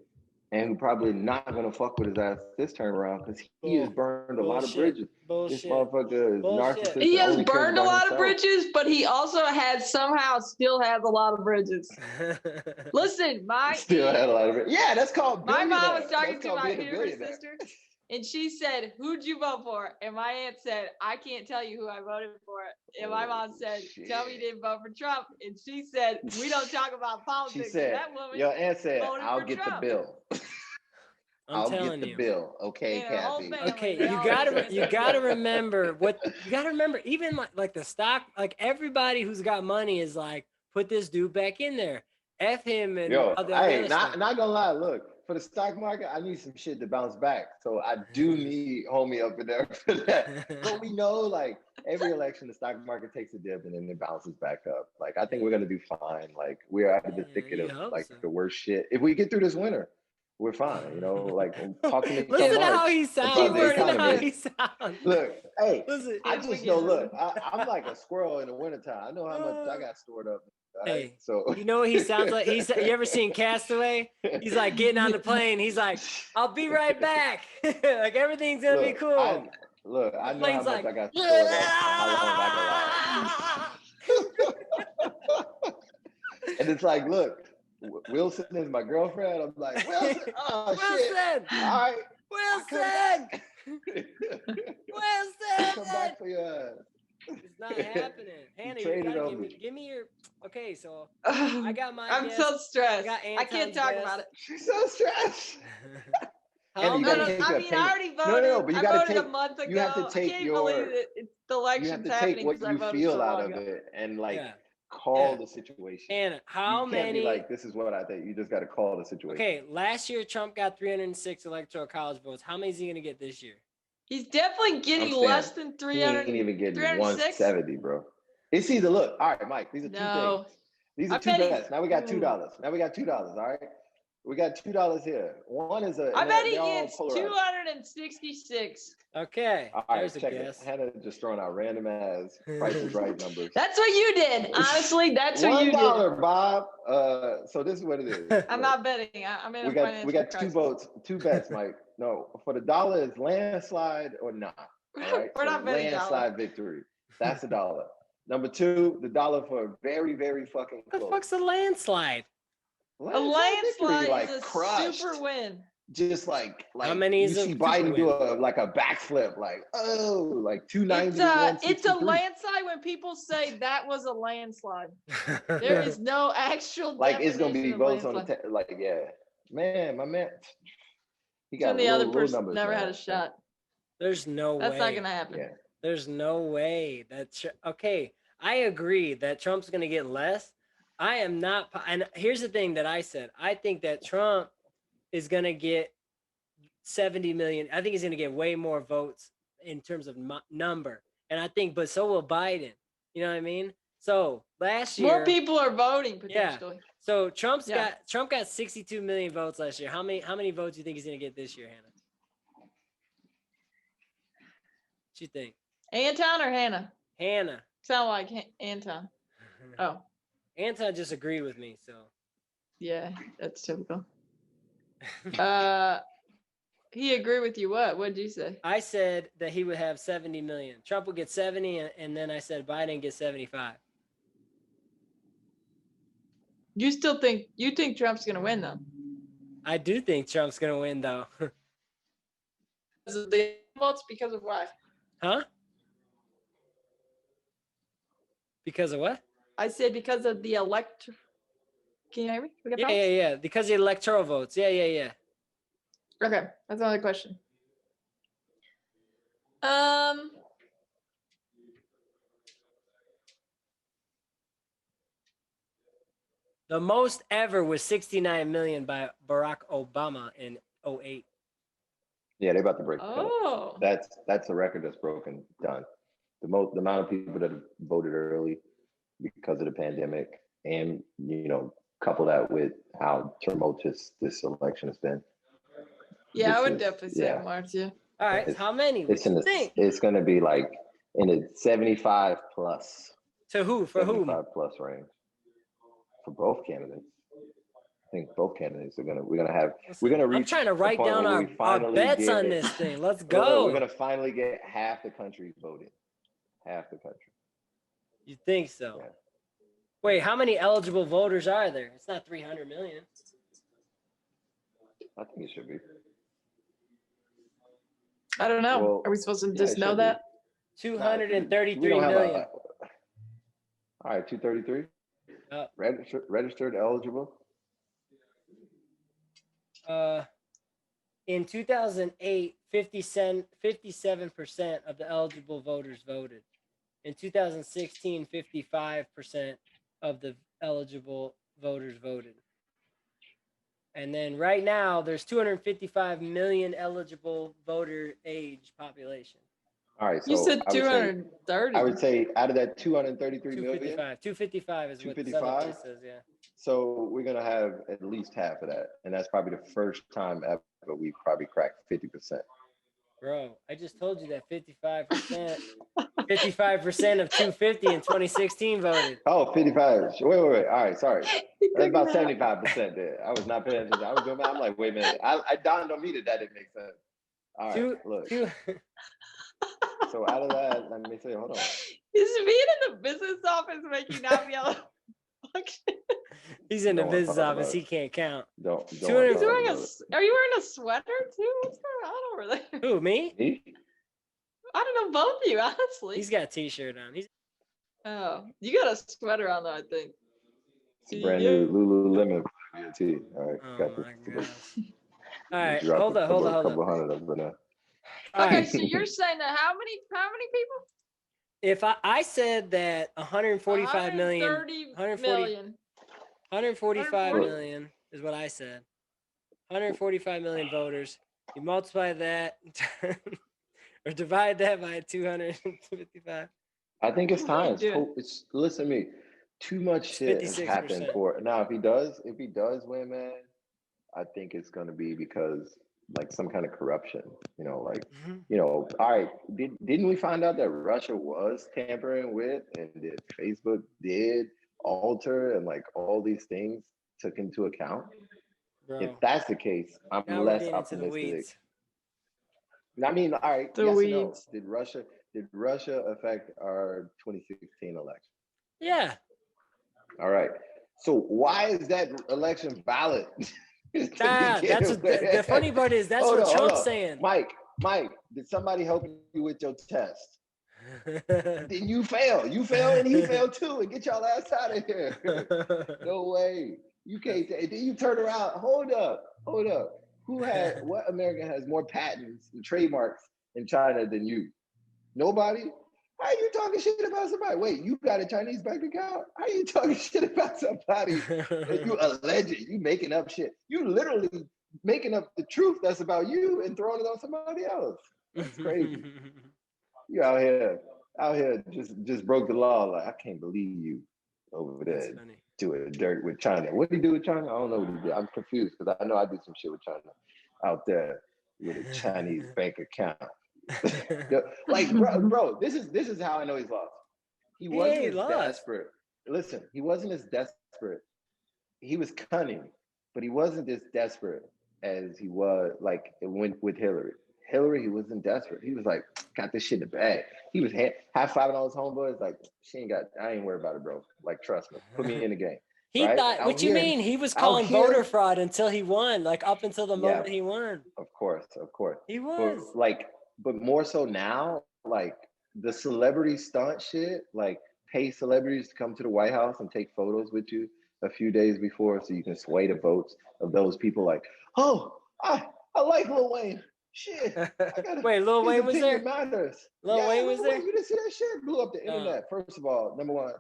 and who probably not gonna fuck with his ass this time around because he has burned a lot of bridges. This motherfucker is narcissistic.
He has
only cares
burned a
about
lot
himself.
of bridges, but he also still has a lot of bridges. Listen,
Still had a lot of it. Yeah, that's called
my
billionaire.
mom was talking
That's
to
called
my
being a
younger
billionaire.
sister, and she said, "Who'd you vote for?" And my aunt said, "I can't tell you who I voted for." And my mom said, "Tell me you didn't vote for Trump." And she said, "We don't talk about politics."
She said,
that woman
your aunt said,
voted
I'll
for
get
Trump.
the bill.
I'm telling you.
Bill. Okay,
And her whole
Kathy.
family,
Okay,
they
you
all
gotta
voted
you
for
gotta
Trump.
remember even like the stock, like everybody who's got money is like, put this dude back in there. F him and
Yo,
all the
hey,
other stuff.
not gonna lie. Look, for the stock market, I need some shit to bounce back. So I do need homie up in there for that. But we know, like, every election, the stock market takes a dip and then it bounces back up. Like, I think we're gonna do fine. Like, we're out of the thicket of like the worst shit. If we get through this winter, we're fine. You know, like, talk to me.
Listen to how he sounds. Listen to how he sounds.
Look, hey,
listen,
I just know. Look, I'm like a squirrel in the wintertime. I know how much I got stored up. Right?
Hey,
so
you know what he sounds like? You ever seen Castaway? He's like getting on the plane. He's like, "I'll be right back." Like everything's gonna be cool.
I know how much I got stored up. How long I can last. And it's like, look, Wilson is my girlfriend. I'm like, Wilson. Oh shit! All right,
Wilson. Wilson.
Come back for your ass.
It's not happening. Hannah, you gotta give me your. Okay, so I got my.
I'm so stressed. I can't talk about it.
She's so stressed.
I already voted.
But you
I voted a month ago.
You have to take
I can't believe the election's happening.
What you feel out of it and like call the situation.
And
you can't be like, this is what I think. You just got to call the situation.
Okay, last year Trump got 306 electoral college votes. How many is he gonna get this year?
He's definitely getting less than 300.
He ain't even getting 170, bro. It's either look. All right, Mike. These are two things. These are two bets. Now we got $2. All right. We got $2 here. One is
I bet he gets 266.
Okay.
All right, check it. Hannah just throwing out random ass prices right numbers.
That's what you did. Honestly, that's what you did.
$1, Bob. So this is what it is.
I'm not betting. I'm in a
we got two votes, two bets, Mike. No, for the dollar is landslide or not. All right.
We're not betting
landslide victory. That's $1. Number two, the dollar for very, very fucking close.
What the fuck's a landslide?
A landslide
like
is a
crushed.
super win.
Just like
how many is
you see Biden do a backflip, like 290.
It's a landslide when people say that was a landslide. There is no actual
it's gonna be votes on the man, my man. He got
the other person
numbers,
never had a shot.
There's no way.
That's not gonna happen.
Yeah.
There's no way okay. I agree that Trump's gonna get less. I am not, and here's the thing that I said. I think that Trump is going to get 70 million. I think he's going to get way more votes in terms of number. And I think, but so will Biden. You know what I mean? So last year,
more people are voting potentially.
Yeah. So Trump got 62 million votes last year. How many votes do you think he's going to get this year, Hannah? What you think?
Anton or Hannah?
Hannah.
Sound like Anton. Oh.
Anton just agreed with me, so.
Yeah, that's typical. He agreed with you. What did you say?
I said that he would have 70 million. Trump would get 70, and then I said Biden get 75.
You think Trump's gonna win though?
I do think Trump's gonna win though.
Because of the votes, because of what?
Huh? Because of what?
I said because of the Can you hear me?
Yeah. Because of the electoral votes. Yeah.
Okay, that's another question.
The most ever was 69 million by Barack Obama in 2008.
Yeah, they're about to break.
Oh.
That's a record that's broken, done. The amount of people that have voted early because of the pandemic, and couple that with how tumultuous this election has been.
Yeah, I would definitely say more too.
All right, how many?
It's going to be like in the 75 plus.
To who? For whom?
75 plus range for both candidates. I think both candidates are gonna. We're gonna reach.
I'm trying to write down our bets on this thing. Let's go.
We're gonna finally get half the country voting. Half the country.
You think so?
Yeah.
Wait, how many eligible voters are there? It's not 300 million.
I think it should be.
I don't know.
Well,
are we supposed to just know that?
233 million.
All right, 233. Registered, eligible.
In 2008, 57% of the eligible voters voted. In 2016, 55% of the eligible voters voted. And then right now, there's 255 million eligible voter age population.
All right, so
you said 230.
I would say out of that 233 million,
255 is 255? What the says, yeah.
So we're gonna have at least half of that, and that's probably the first time ever we probably cracked 50%.
Bro, I just told you that 55% of 250 in 2016 voted.
Oh, 55. Wait. All right, sorry. That's about 75% there. I was not paying attention. I was going. I'm like, wait a minute. I dawned on me that didn't make sense. All right, look. So out of that, let me say, hold on.
Is being in the business office making not be able to function?
He's in the business office. He can't count.
Don't
are you wearing a sweater too? What's going on over there?
Who, me?
I don't know, both of you, honestly.
He's got a t-shirt on.
Oh, you got a sweater on though, I think.
Brand new Lululemon tee. All right,
got my gosh. All right, hold on.
Couple hundred of them.
Okay, so you're saying that how many people?
If I said that 145 million, 145 million is what I said. 145 million voters. You multiply that or divide that by 255.
I think it's time. Listen to me. Too much shit has happened for it. Now, if he does win, man, I think it's gonna be because like some kind of corruption, all right, didn't we find out that Russia was tampering with and that Facebook did alter and like all these things took into account? Bro, if that's the case, I'm less optimistic. I mean, all right, yes or no. Did Russia affect our 2016 election?
Yeah.
All right. So why is that election valid?
The funny part is that's what Trump's saying.
Mike, did somebody help you with your test? Then you fail. You fail and he failed too. And get y'all ass out of here. No way. You can't. Then you turn around. Hold up. What American has more patents and trademarks in China than you? Nobody? How are you talking shit about somebody? Wait, you got a Chinese bank account? How are you talking shit about somebody? You alleged, you making up shit. You literally making up the truth that's about you and throwing it on somebody else. That's crazy. You out here just broke the law. Like, I can't believe you over there doing dirt with China. What did he do with China? I don't know what he did. I'm confused because I know I do some shit with China out there with a Chinese bank account. Like, bro, this is how I know he's lost. He wasn't desperate. Listen, he wasn't as desperate. He was cunning, but he wasn't as desperate as he was like it went with Hillary. Hillary, he wasn't desperate. He was like, got this shit in the bag. He was high-fiving all his homeboys, like, I ain't worried about it, bro. Like, trust me, put me in the game.
He thought, what you mean? He was calling voter fraud until he won, like up until the moment he won.
Of course.
He was.
But more so now, like the celebrity stunt shit, like pay celebrities to come to the White House and take photos with you a few days before so you can sway the votes of those people like, oh, I like Lil Wayne. Shit.
Wait, Lil Wayne was there?
Matters.
Lil Wayne was there?
You didn't see that shit? Blew up the internet. First of all, number one,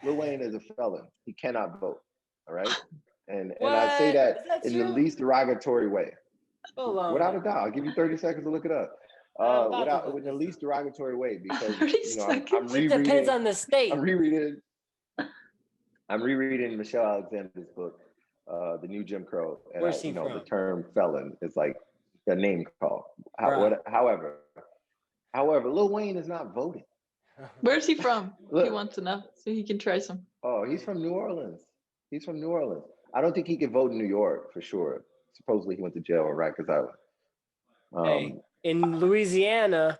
Lil Wayne is a felon. He cannot vote. All right. And I say that in the least derogatory way. Without a doubt. I'll give you 30 seconds to look it up. In the least derogatory way, because I'm rereading.
It depends on the state.
I'm rereading Michelle Alexander's book, The New Jim Crow. And
Where's he from?
The term felon is like a name call. However, Lil Wayne is not voting.
Where's he from? He wants to know so he can try some.
Oh, he's from New Orleans. I don't think he could vote in New York for sure. Supposedly he went to jail on Rikers Island.
Hey, in Louisiana,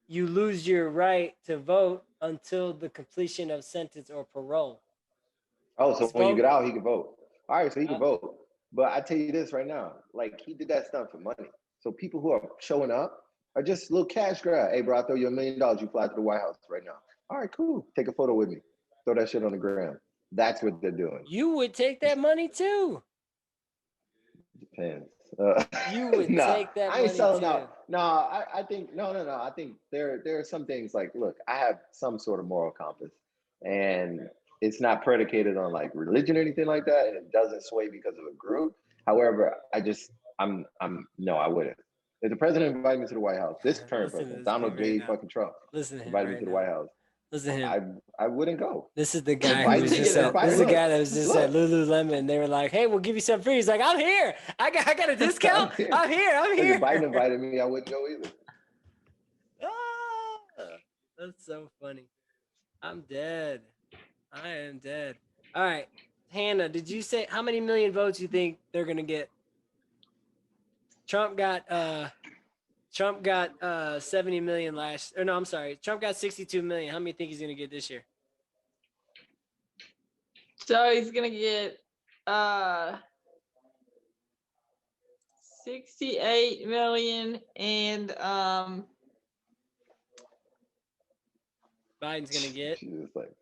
you lose your right to vote until the completion of sentence or parole.
Oh, so when you get out, he can vote. All right, so he can vote. But I tell you this right now, like he did that stuff for money. So people who are showing up are just a little cash grab. Hey, bro, I'll throw you $1 million. You fly to the White House right now. All right, cool. Take a photo with me. Throw that shit on the ground. That's what they're doing.
You would take that money too.
Depends.
You would take that money too.
I ain't selling out. No, I think no. I think there are some things like, look, I have some sort of moral compass, and it's not predicated on like religion or anything like that, and it doesn't sway because of a group. However, I'm no, I wouldn't. If the president invited me to the White House, this current president, Donald J. fucking Trump, invited me to the White House, listen to him. I wouldn't go.
This is the guy who was just said, this is the guy that was just at Lululemon. They were like, hey, we'll give you something free. He's like, I'm here. I got a discount. I'm here.
If Biden invited me, I wouldn't go either.
That's so funny. I'm dead. I am dead. All right. Hannah, did you say how many million votes you think they're gonna get? Trump got 70 million Trump got 62 million. How many think he's gonna get this year?
So he's gonna get 68 million, and
Biden's gonna get.
Like,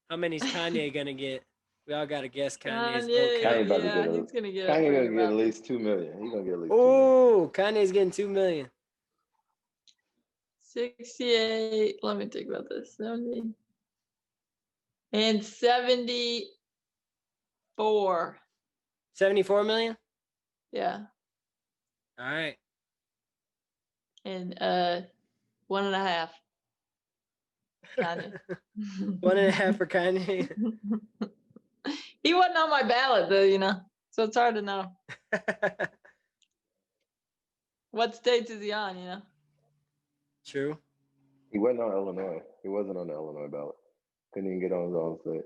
how many's Kanye gonna get? We all gotta guess Kanye's.
He's gonna get
at least 2 million. He's gonna get at least 2 million.
Oh, Kanye's getting 2 million.
68. Let me think about this. 70 and 74.
74 million?
Yeah.
All right.
And 1.5. Kanye.
1.5 for Kanye.
He wasn't on my ballot though, so it's hard to know. What states is he on,
True.
He wasn't on Illinois. He wasn't on the Illinois ballot. Couldn't even get on his own state.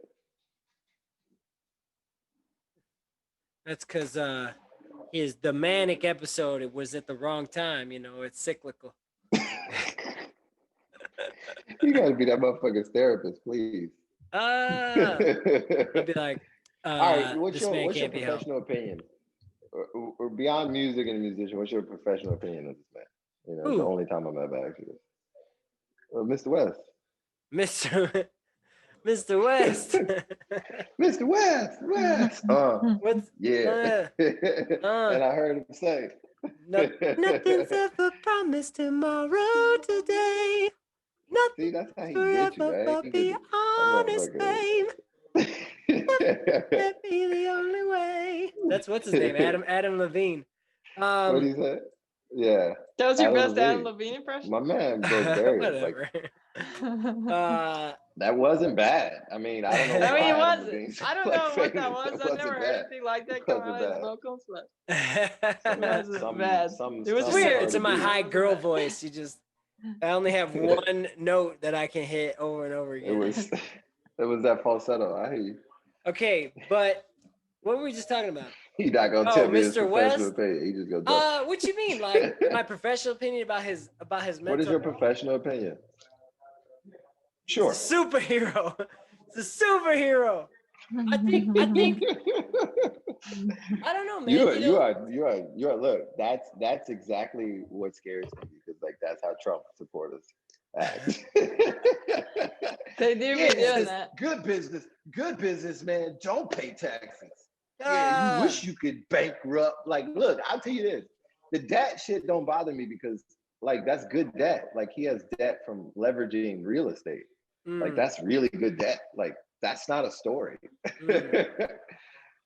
That's because the manic episode, it was at the wrong time, it's cyclical.
You gotta be that motherfucker's therapist, please.
I'd be like,
all right, what's your professional opinion? Or beyond music and a musician, what's your professional opinion of this man? It's the only time I'm ever asked you this. Mr. West.
Mr. West.
Mr. West.
What's,
yeah. And I heard him say,
nothing's ever promised tomorrow today. Nothing.
See, that's how he gets you, right?
But be honest, babe. That be the only way. That's what's his name, Adam Levine.
What did he say? Yeah.
That was your best Adam Levine impression?
My man broke barriers.
Whatever.
That wasn't bad. I mean, I don't know.
It wasn't. I don't know what that was. I've never heard anything like that come out of his vocals, but it wasn't bad.
It was weird. It's in my high girl voice. I only have one note that I can hit over and over again.
It was that falsetto. I hear you.
Okay, but what were we just talking about?
He not gonna tell me his
Mr. West?
professional opinion. He just goes.
What you mean? Like my professional opinion about his mental?
What is your professional opinion? Sure.
It's a superhero. It's a superhero. I think. I don't know, man.
You are. Look, that's exactly what scares me, because like that's how Trump supporters act.
They do be doing that.
Good business, man. Don't pay taxes. Yeah, you wish you could bankrupt. Like, look, I'll tell you this: the debt shit don't bother me, because like that's good debt. Like he has debt from leveraging real estate. Like that's really good debt. Like that's not a story.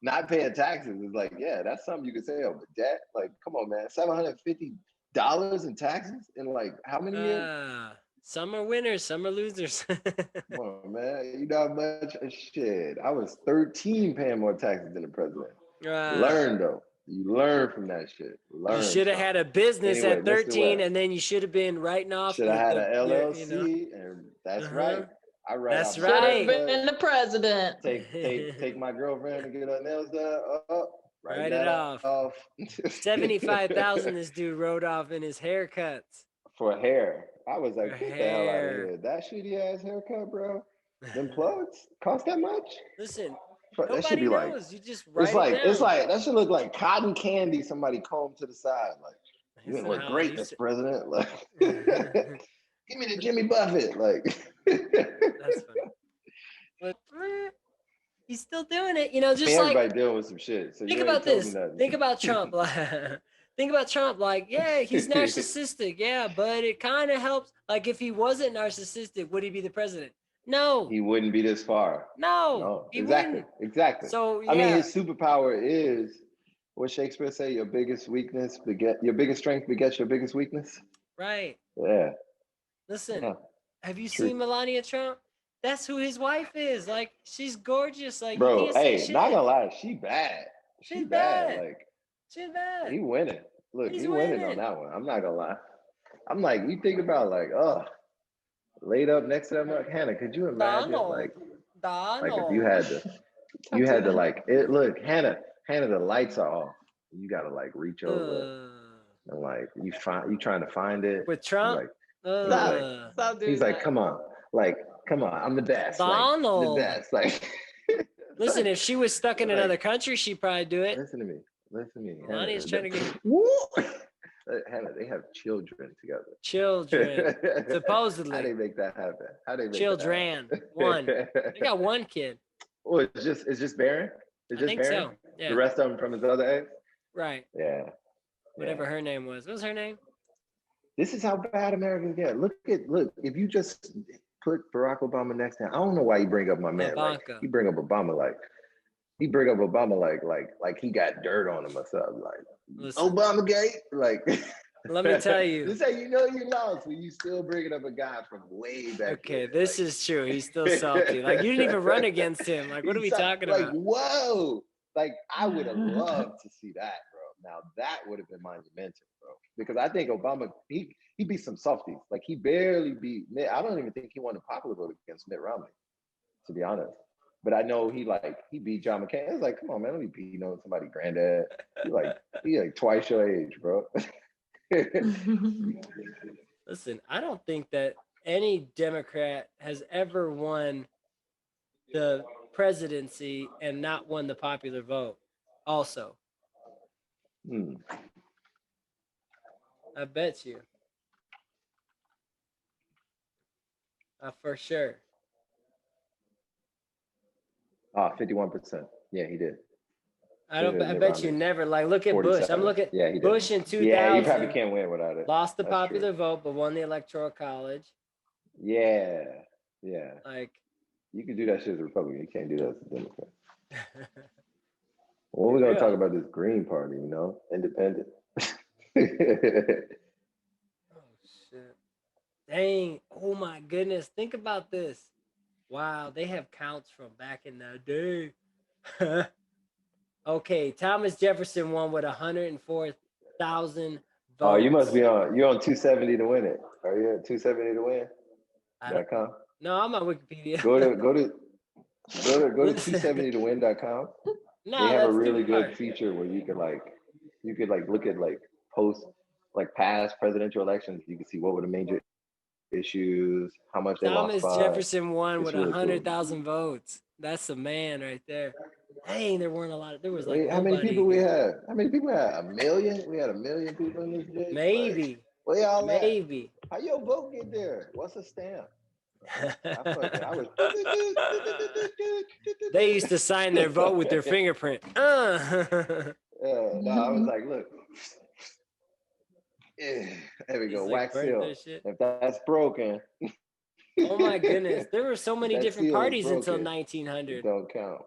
Not paying taxes is like, yeah, that's something you could say. Oh, but debt, like, come on, man, $750 in taxes in like how many years?
Some are winners, some are losers.
Come on, man, you know how much shit. I was 13 paying more taxes than the president. Learn though. You learn from that shit. You
should have had a business at 13, and then you should have been writing off.
Should have had an LLC, and that's right. I write
That's
out my
right.
Should have
haircut,
been the president.
take my girlfriend to get her nails done.
Write it off. 75,000 this dude wrote off in his haircuts.
For hair. I was
For
like, get the hell out of
hair.
here. That shitty ass haircut, bro. Them plugs cost that much?
Listen,
That should
nobody
be like,
knows. You just write
it's
it down.
like that should look like cotton candy somebody combed to the side. Like, you didn't look
Somehow
great,
he
Mr.
said-
President. Like, give me the Jimmy Buffett. Like,
That's funny. But he's still doing it, you know, just
everybody
like
dealing with some shit. So
think
you
about
ain't told
this.
me nothing.
Think about Trump. Like, think about Trump. Like, yeah, he's narcissistic. Yeah, but it kind of helps. Like, if he wasn't narcissistic, would he be the president? No.
He wouldn't be this far.
No. He
Exactly.
wouldn't.
Exactly.
So yeah.
I mean, his superpower is what Shakespeare say: your biggest weakness your biggest strength begets your biggest weakness.
Right.
Yeah.
Listen,
Yeah.
have you
True.
seen Melania Trump? That's who his wife is. Like, she's gorgeous. Like,
Bro,
you can't say
hey,
shit.
not gonna lie, she bad.
She's
bad.
bad.
Like,
She's bad.
he winning. Look,
He's
he winning on
winning.
that one. I'm not gonna lie. I'm like, you think about like, laid up next to that mug. Hannah, could you imagine like if you had to like it? Look, Hannah, the lights are off. You gotta like reach over and like you trying to find it
with Trump.
He's like, come on, I'm the best.
Donald,
like, the best. Like,
listen, if she was stuck in another country, she'd probably do it.
Listen to me.
Melania's trying to get.
Hannah, they have children together.
Children, supposedly.
How do they make that happen? How do they make
children? One. They got one kid.
Well, it's just Barron.
I think so. Yeah.
The rest of them from his other ex.
Right.
Yeah.
Whatever her name was. What was her name?
This is how bad Americans get. Look, if you just put Barack Obama next to him, I don't know why you bring up my man. Like, he bring up Obama like he got dirt on him or something. Like, listen, Obamagate. Like,
let me tell you.
This how you know you lost when you still bringing up a guy from way back.
Okay, this is true. He's still salty. Like, you didn't even run against him. Like, what are we talking about?
Like, whoa. Like, I would have loved to see that, bro. Now that would have been monumental, bro. Because I think Obama, he beat some softies. Like, he barely beat Mitt. I don't even think he won the popular vote against Mitt Romney, to be honest. But I know he beat John McCain. I was like, come on, man, don't be beating on somebody granddad. He like twice your age, bro.
Listen, I don't think that any Democrat has ever won the presidency and not won the popular vote. Also, I bet you. For sure.
51%. Yeah, he did.
I bet you never. Like, look at Bush. I'm looking at Bush in 2000.
Yeah, you probably can't win without it.
Lost the popular vote, but won the Electoral College.
Yeah.
Like,
you can do that shit as a Republican. You can't do that as a Democrat. Well, we're gonna talk about this Green Party, you know, independent.
Oh shit! Dang! Oh my goodness! Think about this. Wow, they have counts from back in the day. Okay, Thomas Jefferson won with 104,000 votes.
Oh, you must be on. You're on 270 to win it. Are you at 270 to win.com?
No, I'm on Wikipedia.
Go to 270towin.com.
No,
they have a really good feature where you could look at post past presidential elections. You can see what were the major issues, how much they lost.
Thomas Jefferson won with 100,000 votes. That's a man right there. Dang, there weren't a lot. There was like
how many people we had? How many people had? 1 million? We had 1 million people in this bitch.
Maybe.
Where y'all
Maybe.
At? How your vote get there? What's a stamp? I was.
They used to sign their vote with their fingerprint.
I was like, look. There we go. Wax seal. If that's broken.
Oh my goodness. There were so many different parties until 1900.
It don't count.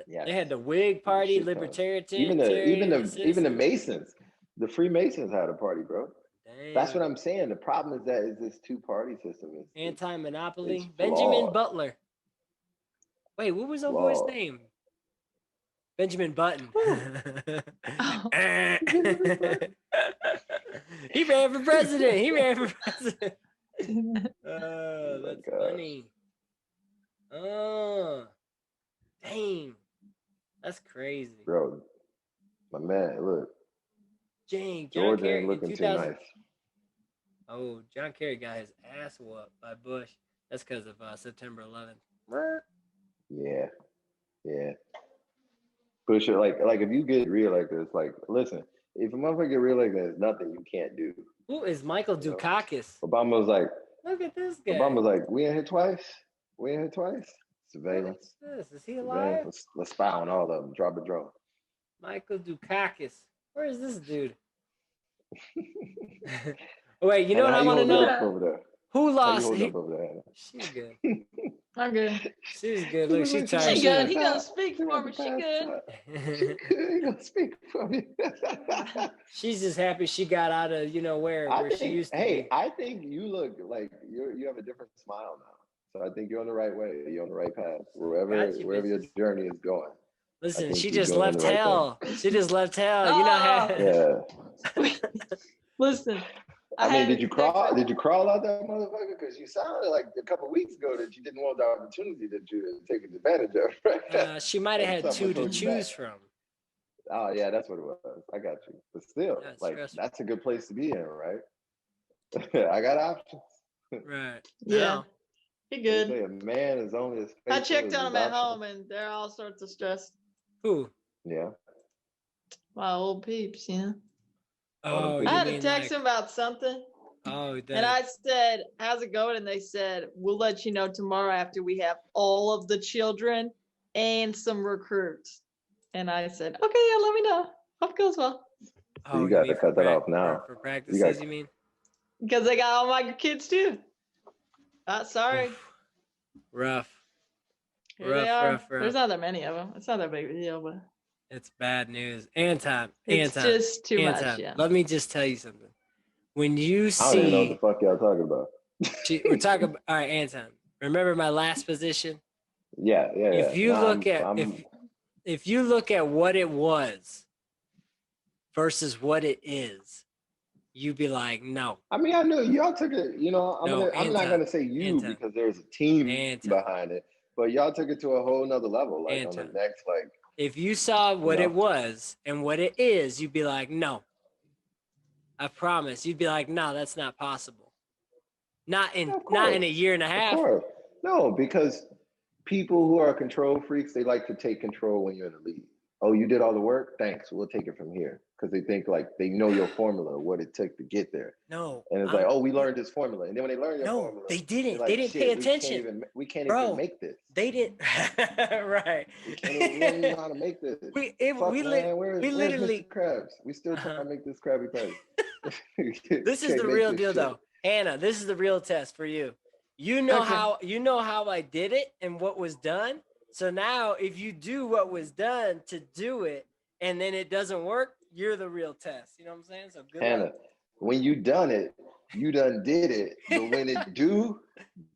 Yeah. They had the Whig Party, Libertarian.
Even the Masons. The Freemasons had a party, bro. Damn. That's what I'm saying. The problem is this two-party system.
Anti-monopoly. Benjamin Butler. Wait, what was old boy's name? Benjamin Button. He ran for president. Oh,
my
that's
gosh.
funny. Oh, dang. That's crazy.
Bro, my man, look,
Dang, John
Georgia
Kerry
ain't
in
looking too
2000.
nice.
Oh, John Kerry got his ass whooped by Bush. That's because of September 11th.
Yeah, yeah. Push it like if you get reelected, it's like, listen, if a motherfucker get reelected, there's nothing you can't do.
Who is Michael
You know?
Dukakis?
Obama was like,
Look at this guy.
Obama was like, we in here twice. We in here twice. Surveillance.
What is this? Is he alive?
Let's spy on all of them. Drop a drone.
Michael Dukakis. Where is this dude? Wait, you know what I want to know? Who lost?
How you hold up over there, Hannah?
She's good.
I'm good.
She's good. Look, she's tired.
She good. He gonna speak for me. She good.
He gonna speak for me.
She's just happy she got out of where she used to be.
I think you look like you have a different smile now. So I think you're on the right way. You're on the right path. Wherever your journey is going.
Listen, she just left hell. She just left hell. You know how.
Yeah.
Listen.
I mean, did you crawl? Did you crawl out that motherfucker? Because you sounded like a couple weeks ago that you didn't want the opportunity that you had taken advantage of.
She might have had two to choose from.
Oh yeah, that's what it was. I got you. But still, that's a good place to be in, right? I got options.
Right.
Yeah. He good.
A man is only as faithful.
I checked on him at home, and they're all sorts of stressed.
Who?
Yeah.
My old peeps,
Oh,
I had to text him about something.
Oh,
and I said, "How's it going?" And they said, "We'll let you know tomorrow after we have all of the children and some recruits." And I said, "Okay, yeah, let me know. Hope it goes well."
So you got to cut that off now.
For practices, you mean?
Because they got all my kids too. Sorry.
Rough.
Rough. There's not that many of them. It's not that big of a deal, but
it's bad news. Anton.
It's just too much. Yeah.
Let me just tell you something. When you see,
I don't even know what the fuck y'all talking about.
We're talking about, all right, Anton. Remember my last position?
Yeah.
If you look at what it was versus what it is, you'd be like, no.
I mean, I know y'all took it. I'm not gonna say you because there's a team behind it, but y'all took it to a whole nother level. Like on the next, like.
If you saw what it was and what it is, you'd be like, no. I promise. You'd be like, no, that's not possible. Not in a year and a half.
Of course. No, because people who are control freaks, they like to take control when you're in the lead. Oh, you did all the work? Thanks. We'll take it from here. Because they think like they know your formula, what it took to get there.
No.
And it's like, oh, we learned this formula. And then when they learn your formula.
No, they didn't.
Like,
they didn't pay attention.
We can't even make this.
They didn't. Right.
We don't even know how to make this.
We
where's
literally
Mr. Krabs? We still trying to make this Krabby Patty.
This is the real deal, though. Hannah, this is the real test for you. You know how I did it and what was done. So now if you do what was done to do it and then it doesn't work, you're the real test. You know what I'm saying? So good
Hannah,
luck.
When you done it, you done did it. But when it do,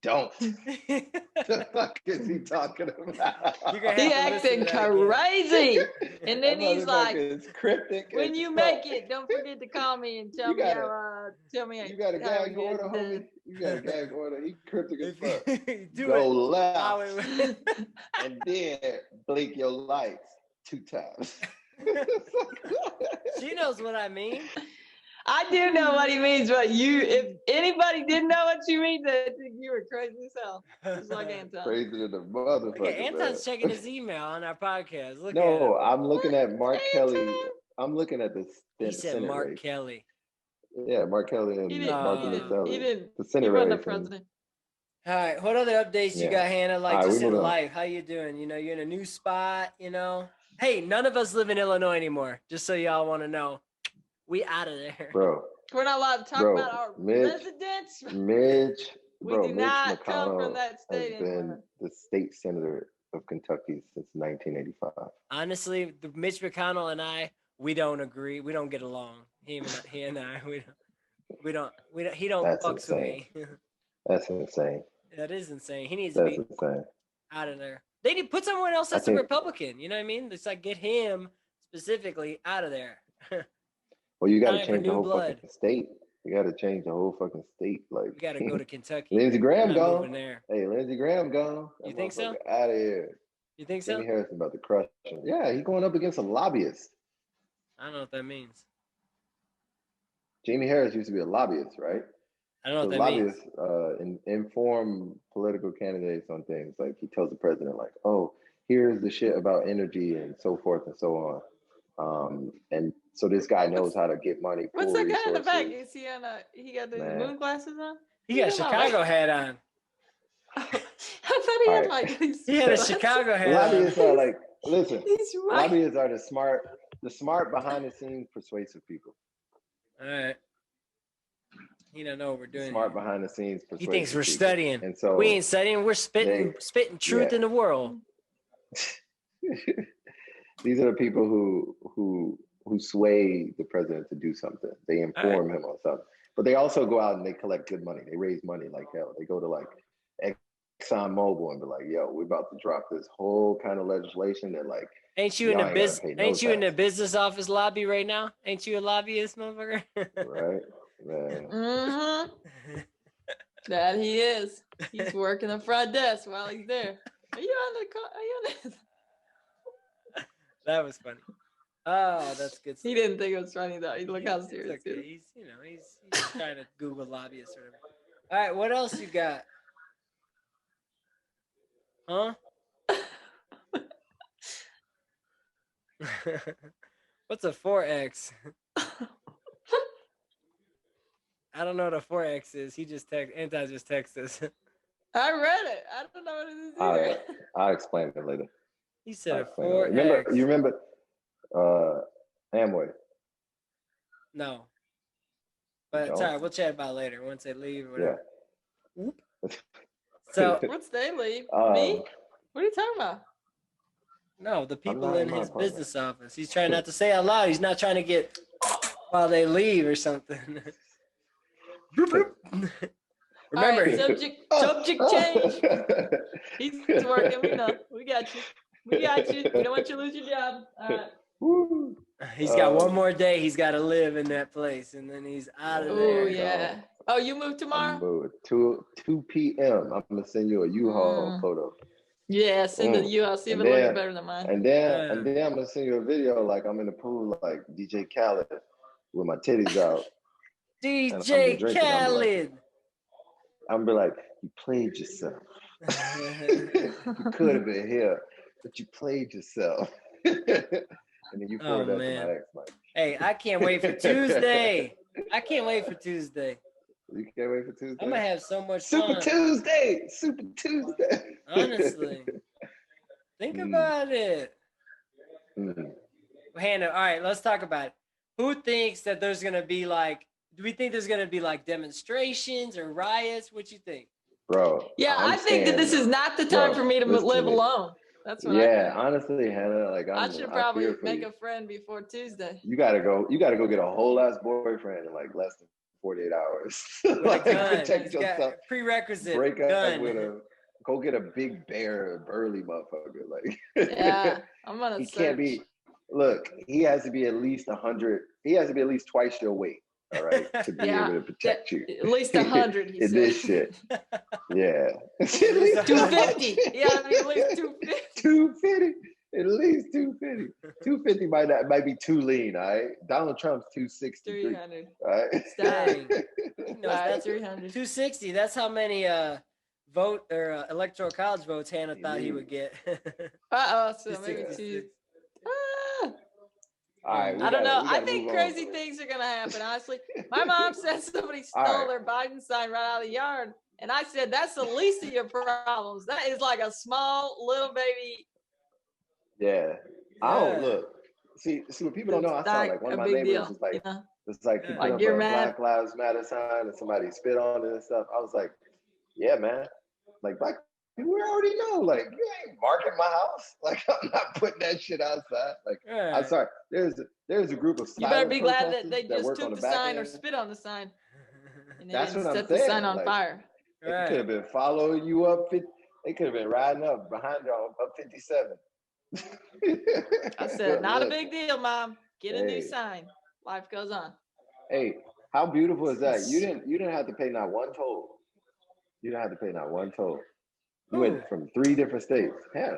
don't. The fuck is he talking about?
He acting crazy. And then he's like,
cryptic.
When you make it, don't forget to call me and tell me how.
You got a gag order, homie. You got a gag order. He cryptic as fuck.
Go
left. And then blink your lights 2 times.
She knows what I mean.
I do know what he means, but if anybody didn't know what you mean, they think you were crazy as hell. Just like Anton.
Crazy to the motherfucker.
Okay, Anton's checking his email on our podcast.
I'm looking at Mark Kelly. I'm looking at this.
He said
Senate
Mark
race.
Kelly.
Yeah, Mark Kelly and Mark Kelly.
He didn't.
The Senate
race.
The
president.
All right, what other updates you got, Hannah? Like just in life, how you doing? You're in a new spot. Hey, none of us live in Illinois anymore. Just so y'all want to know, we out of there,
bro.
We're not allowed to talk about our residents.
Mitch
McConnell
come from that state has been the state senator of Kentucky since 1985.
Honestly, Mitch McConnell and I, we don't agree. We don't get along. He and I, we don't. He don't fucks with me.
That's insane.
That is insane. He needs to be out of there. They need to put someone else that's a Republican. You know what I mean? It's like get him specifically out of there.
Well, you got to change the whole fucking state. You got to change the whole fucking state. Like,
we got to go to Kentucky.
Lindsey Graham gone.
There.
Hey, Lindsey Graham gone.
You think so?
Out of here.
You think so?
Jamie Harris about to crush him. Yeah, he's going up against a lobbyist.
I don't know what that means.
Jamie Harris used to be a lobbyist, right?
I don't know what that means.
Lobbyists inform political candidates on things. Like he tells the president, like, "Oh, here's the shit about energy and so forth and so on." And so this guy knows how to get money.
What's that guy in the back? Is he on he got the moon glasses on?
He got a Chicago hat on.
I thought he had like these.
He had a Chicago hat.
Lobbyists are like, listen, lobbyists are the smart behind the scenes persuasive people.
All right. He don't know what we're doing.
Smart behind the scenes persuasive.
He thinks we're
people.
studying.
And so
we ain't studying. We're spitting truth in the world.
These are the people who sway the president to do something. They inform him on something. But they also go out and they collect good money. They raise money like hell. They go to like Exxon Mobil and be like, "Yo, we're about to drop this whole kind of legislation that like."
Ain't you in the business office lobby right now? Ain't you a lobbyist, motherfucker?
Right, man.
Mm-hmm. That he is. He's working the front desk while he's there. Are you on the call? Are you on this?
That was funny. Oh, that's good stuff.
He didn't think it was funny though. Look how serious he is.
He's trying to Google lobbyists or whatever. All right, what else you got? Huh? What's a 4X? I don't know what a 4X is. He just texted us.
I read it. I don't know what it is either.
I'll explain it later.
He said a 4X.
You remember Amway?
No. But it's all right. We'll chat about it later once they leave or whatever.
Yeah.
So
once they leave, me? What are you talking about?
No, the people in his business office. He's trying not to say out loud. He's not trying to get while they leave or something. Remember,
right, subject change. He's working. We know. We got you. We don't want you to lose your job. All right.
He's got one more day. He's got to live in that place, and then he's out of there.
Oh yeah. Oh, you move tomorrow?
2 p.m. I'm gonna send you a U-Haul photo.
Yeah, send it to you. I'll see if it looks better than mine.
And then I'm gonna send you a video like I'm in the pool like DJ Khaled with my titties out.
DJ Khaled.
I'm be like, you played yourself. You could have been here, but you played yourself. And then you forward that to my ex, like,
hey, I can't wait for Tuesday. You can't wait for Tuesday.
I'm
gonna have so much
fun. Super Tuesday.
Honestly, think about it. Hannah, all right, let's talk about it. Who thinks that there's gonna be like? Do we think there's gonna be like demonstrations or riots? What you think,
bro?
Yeah, I think that this is not the time for me to live alone. That's what I think.
Honestly, Hannah, like
I should probably make a friend before Tuesday.
You gotta go get a whole ass boyfriend in like less than 48 hours.
Like, protect yourself. Prerequisite.
Break up with go get a big bear, burly motherfucker. Like,
yeah, I'm gonna.
He can't be. Look, he has to be at least 100. He has to be at least twice your weight. All right, to be able to protect you.
At least 100. He
in
said.
This shit. Yeah.
At least 250. Yeah, I mean, at least 250.
250. At least 250. 250 might be too lean, all right? Donald Trump's 263.
300.
All right?
Dang.
No, that's 300.
260. That's how many electoral college votes Hannah thought he would get.
So maybe 2.
All right,
I don't know. I think crazy things are going to happen, honestly. My mom said somebody stole their Biden sign right out of the yard. And I said, that's the least of your problems. That is like a small little baby.
Yeah. I don't look. See what people don't know. I saw like one of my neighbors was like, it's like he put up a Black Lives Matter sign and somebody spit on it and stuff. I was like, yeah, man. Like black people, we already know. Like, you ain't marking my house. Like, I'm not putting that shit outside. Like, I'm sorry. There's a group of
you better be glad that they just took the sign or spit on the sign. And
that's what I'm saying.
Set the sign on fire.
They could have been following you up. They could have been riding up behind you up 57.
I said, not a big deal, Mom. Get a new sign. Life goes on.
Hey, How beautiful is that? You didn't have to pay not one toll. You didn't have to pay not one toll. You went from 3 different states. Yeah.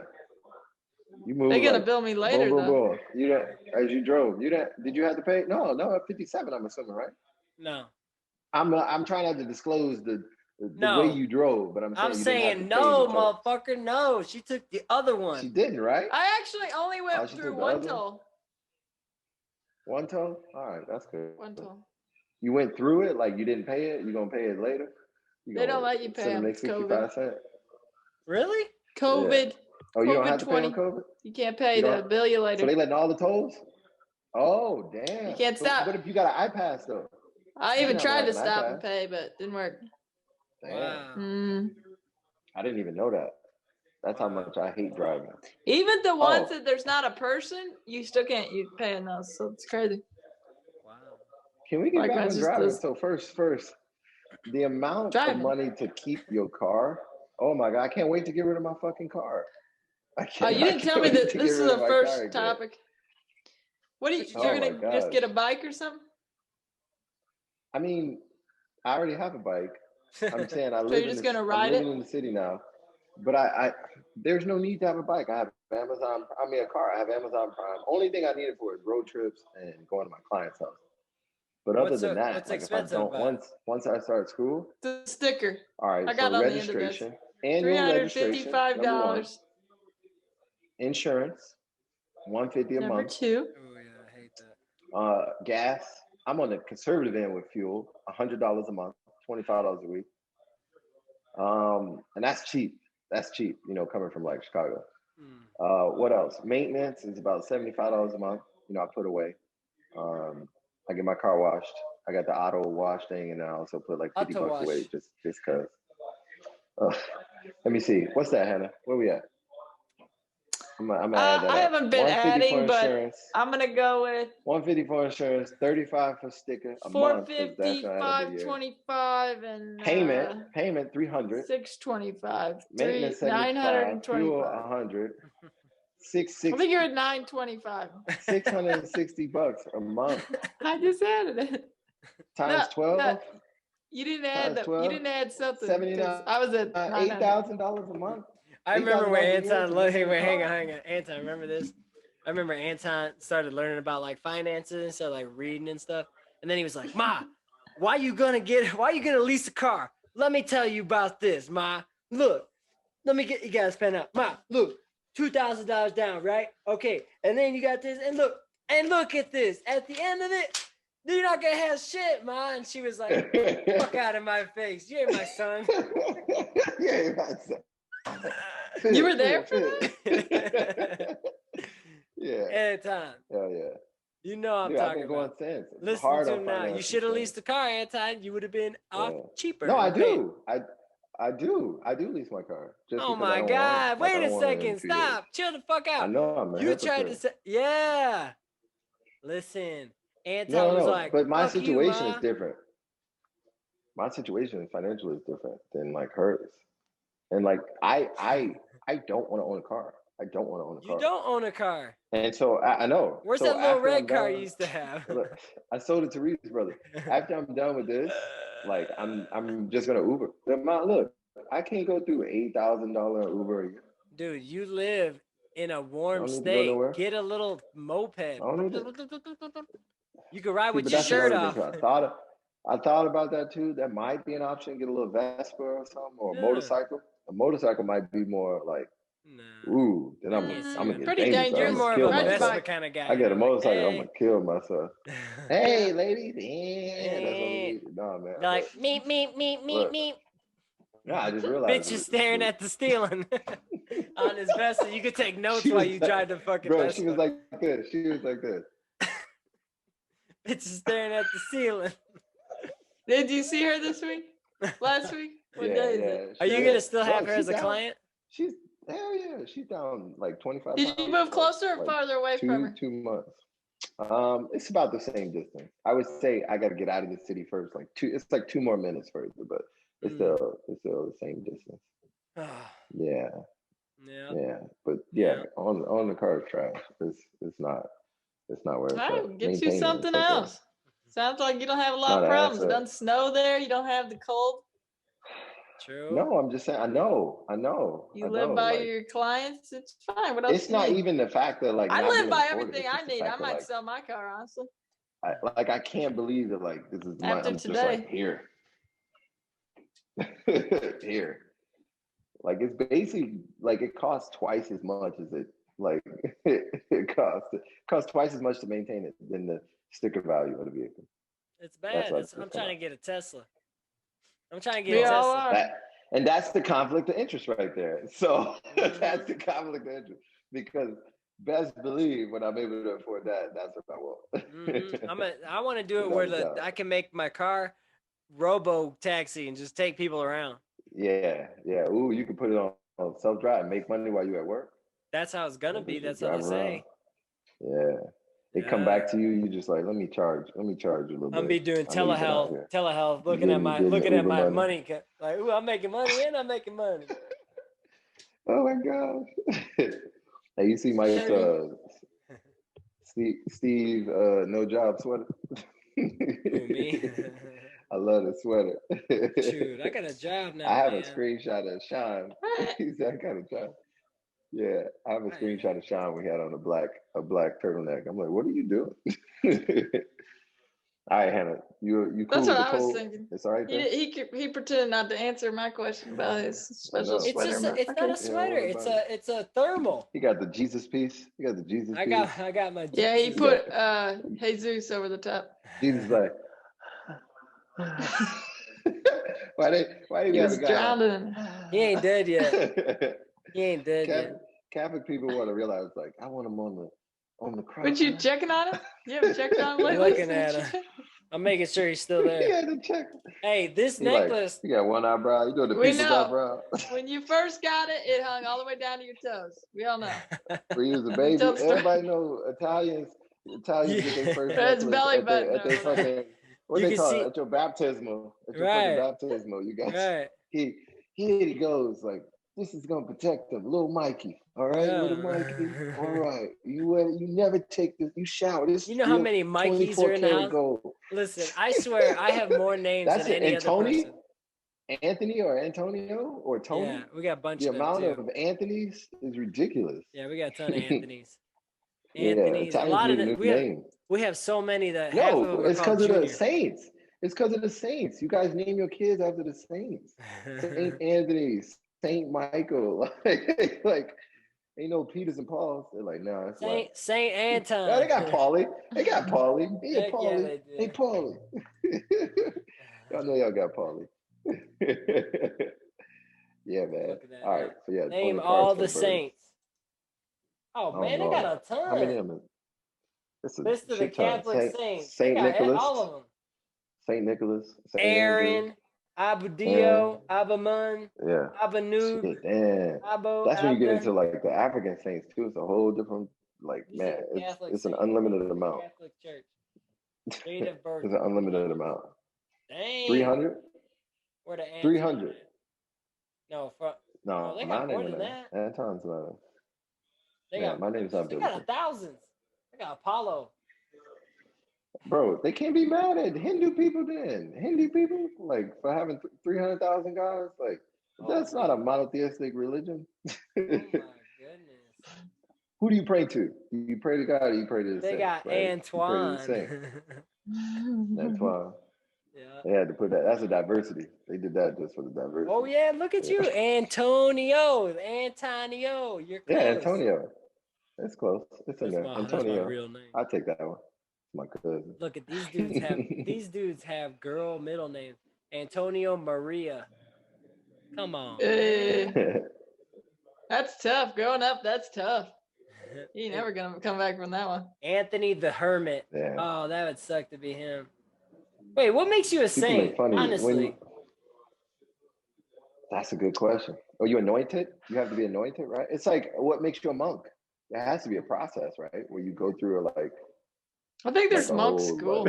You moved.
They're gonna bill me later
boom, boom,
though.
boom. You didn't, as you drove. You didn't. Did you have to pay? No, at 57. I'm assuming, right?
No.
I'm trying not to disclose the way you drove, but I'm saying
no, motherfucker. No, she took the other one.
She didn't, right?
I actually only went through one toll.
One toll? All right, that's good.
One toll.
You went through it, like you didn't pay it. You gonna pay it later?
They don't let you pay them. It's COVID.
Really?
COVID.
Yeah. Oh, you don't have to pay on COVID?
You can't pay. They'll bill you later.
So they letting all the tolls? Oh, damn.
You can't stop.
What if you got an iPass though?
I even tried to stop and pay, but it didn't work.
Damn.
Wow.
I didn't even know that. That's how much I hate driving.
Even the ones that there's not a person, you still can't pay on those. So it's crazy.
Wow.
Can we get back on driving? So first, the amount of money to keep your car. Oh my God, I can't wait to get rid of my fucking car.
You didn't tell me that this is the first topic. What are you're gonna just get a bike or something?
I mean, I already have a bike. I'm saying I live.
So you're just gonna ride it?
I'm living in the city now, but I there's no need to have a bike. I have Amazon. I mean, a car. I have Amazon Prime. Only thing I need it for is road trips and going to my client's house. But other than that, like if I don't, once I start school,
the sticker.
All right,
I got
so
on
registration, annual registration,
$355.
Insurance, $150 a month.
Number 2.
Oh yeah, I hate that.
Gas. I'm on the conservative end with fuel, $100 a month, $25 a week. And that's cheap. That's cheap, you know, coming from like Chicago. What else? Maintenance is about $75 a month. You know, I put away. I get my car washed. I got the auto wash thing, and I also put like $50 away just because. Let me see. What's that, Hannah? Where we at? I'm gonna add that.
I haven't been adding, but I'm gonna go with
$150 for insurance, $35 for sticker, a month.
$450, $525, and
payment $300,
$625,
maintenance $925, fuel $100,
I think you're at $925.
$660 a month.
I just added it.
Times 12.
You didn't add you didn't add something.
79.
I was at
$8,000 a month.
I remember when Anton. Hang on. Anton, remember this? I remember Anton started learning about like finances and stuff, like reading and stuff. And then he was like, "Ma, why you gonna lease a car? Let me tell you about this, Ma. Look, let me get you guys pen out. Ma, look, $2,000 down, right? Okay, and then you got this, and look at this. At the end of it, you're not gonna have shit, Ma." And she was like, "Fuck out of my face. You ain't my son."
You ain't my son.
You were there for that?
Yeah.
Anton.
Hell yeah.
You know I'm talking about.
Listen
to him now. You should have leased the car, Anton. You would have been cheaper.
No, I do. I do lease my car.
Oh my God. Wait a second. Stop. Chill the fuck out.
I know I'm a
You tried to say, yeah. Listen. Anton was like,
but my situation is different. My situation financially is different than like hers. And like I don't want to own a car. I don't want to own a car.
You don't own a car.
And so I know.
Where's that little red car you used to have?
I sold it to Reed's brother. After I'm done with this, like I'm just gonna Uber. Look, I can't go through $8,000 Uber a year.
Dude, you live in a warm state. Get a little moped. You can ride with your shirt off.
I thought about that too. That might be an option. Get a little Vespa or something, or a motorcycle. A motorcycle might be more like, ooh, then I'm gonna get
pretty dangerous. You're more of a Vespa kind of guy.
I get a motorcycle, I'm gonna kill myself. Hey, lady, damn, that's what we need. No, man.
Like meep.
Yeah, I just realized.
Bitch is staring at the ceiling on his Vespa. You could take notes while you drive the fucking Vespa.
She was like this.
Bitch is staring at the ceiling. Did you see her this week? Last week? What day is it? Are you gonna still have her as a client?
She's hell yeah. She's down like 25.
Did you move closer or farther away from her?
2 months. It's about the same distance. I would say I got to get out of the city first. It's like 2 more minutes further, but it's still the same distance. Yeah. But on the car is trash. It's not where it's
at. Get you something else. Sounds like you don't have a lot of problems. It doesn't snow there. You don't have the cold.
True.
No, I'm just saying. I know.
You live by your clients. It's fine. What else?
It's not even the fact that like
I live by everything I need. I might sell my car, honestly.
I can't believe that like this is
after today.
Just like here. Here. Like it's basically like it costs twice as much as it like it costs twice as much to maintain it than the sticker value of the vehicle.
It's bad. I'm trying to get a Tesla. I'm trying to get a Tesla.
And that's the conflict of interest right there. So that's the conflict of interest because best believe when I'm able to afford that, that's what I want.
I want to do it where I can make my car robo taxi and just take people around.
Yeah. Ooh, you can put it on self-drive and make money while you're at work.
That's how it's gonna be. That's what they say.
Yeah. They come back to you. You just like, let me charge you a little bit.
I'm be doing telehealth, looking at my money. Like, ooh, I'm making money and I'm making money.
Oh my gosh. Hey, you see my Steve no job sweater?
Who, me?
I love the sweater.
Shoot, I got a job now.
I have a screenshot of Sean. He said, I got a job. Yeah, I have a screenshot of Sean we had on a black turtleneck. I'm like, what are you doing? All right, Hannah, you cool?
That's what I was thinking.
It's all right.
He pretended not to answer my question about his special sweater.
It's not a sweater. It's a thermal.
He got the Jesus piece.
I got my.
Yeah, he put Jesus over the top.
Jesus like. why do you have a guy?
Drowning.
He ain't dead yet.
Catholic people want to realize, like, I want him on the cross.
But you checking on him? You haven't checked on him lately?
I'm looking at him. I'm making sure he's still there.
He had to check.
Hey, this necklace.
Like, you got one eyebrow. You doing the people's eyebrow.
When you first got it, it hung all the way down to your toes. We all know.
When you was a baby, everybody know Italians get their first
That's belly button.
At their fucking, what they call it? At your baptismal. At your fucking baptismal. You got here he goes, like, this is gonna protect them, little Mikey. All right, little Mikey. All right, you never take this. You shout. This.
You know how many Mikeys are in the house? Gold. Listen, I swear I have more names than any other person.
Anthony or Antonio or Tony.
Yeah, we got a bunch.
The amount of Anthonys is ridiculous.
Yeah, we got a ton of Anthonys. Anthony's. A lot of them. We have so many that.
No, it's because of the Saints. It's because of the Saints. You guys name your kids after the Saints. Saint Anthony, Saint Michael, like ain't no Peters and Pauls. They're like, no, it's
Saint Anton.
No, they got Paulie. Yeah, Paulie. Hey, Paulie. Y'all know y'all got Paulie. Yeah, man. All right. So yeah.
Name all the saints. Oh man, they got a ton.
How many of them?
List of the Catholic saints.
Saint Nicholas.
All of them.
Saint Nicholas.
Aaron. Abudio, Abamun, Abanu,
Abo. That's when you get into like the African saints too. It's a whole different, like, man, it's an unlimited amount.
Catholic Church. Date of birth.
It's an unlimited amount.
Dang.
300?
Where the
300.
No, they
my
got
name
more than that.
Anton's not.
They got
my name's not.
They got thousands. They got Apollo.
Bro, they can't be mad at Hindu people then. Hindu people, like, for having 300,000 gods, like, that's not a monotheistic religion.
Oh my goodness.
Who do you pray to? Do you pray to God or you pray to the
They got Antoine.
Antoine.
Yeah.
They had to put that. That's a diversity. They did that just for the diversity.
Oh yeah, look at you, Antonio. You're close.
Yeah, Antonio. That's close. It's in there. Antonio.
That's my real name.
I'll take that one. My cousin.
Look at these dudes have girl middle names. Antonio Maria. Come on.
That's tough. Growing up, that's tough. You ain't never gonna come back from that one.
Anthony the Hermit.
Yeah.
Oh, that would suck to be him. Wait, what makes you a saint? Honestly.
That's a good question. Are you anointed? You have to be anointed, right? It's like, what makes you a monk? There has to be a process, right? Where you go through
I think there's monk school.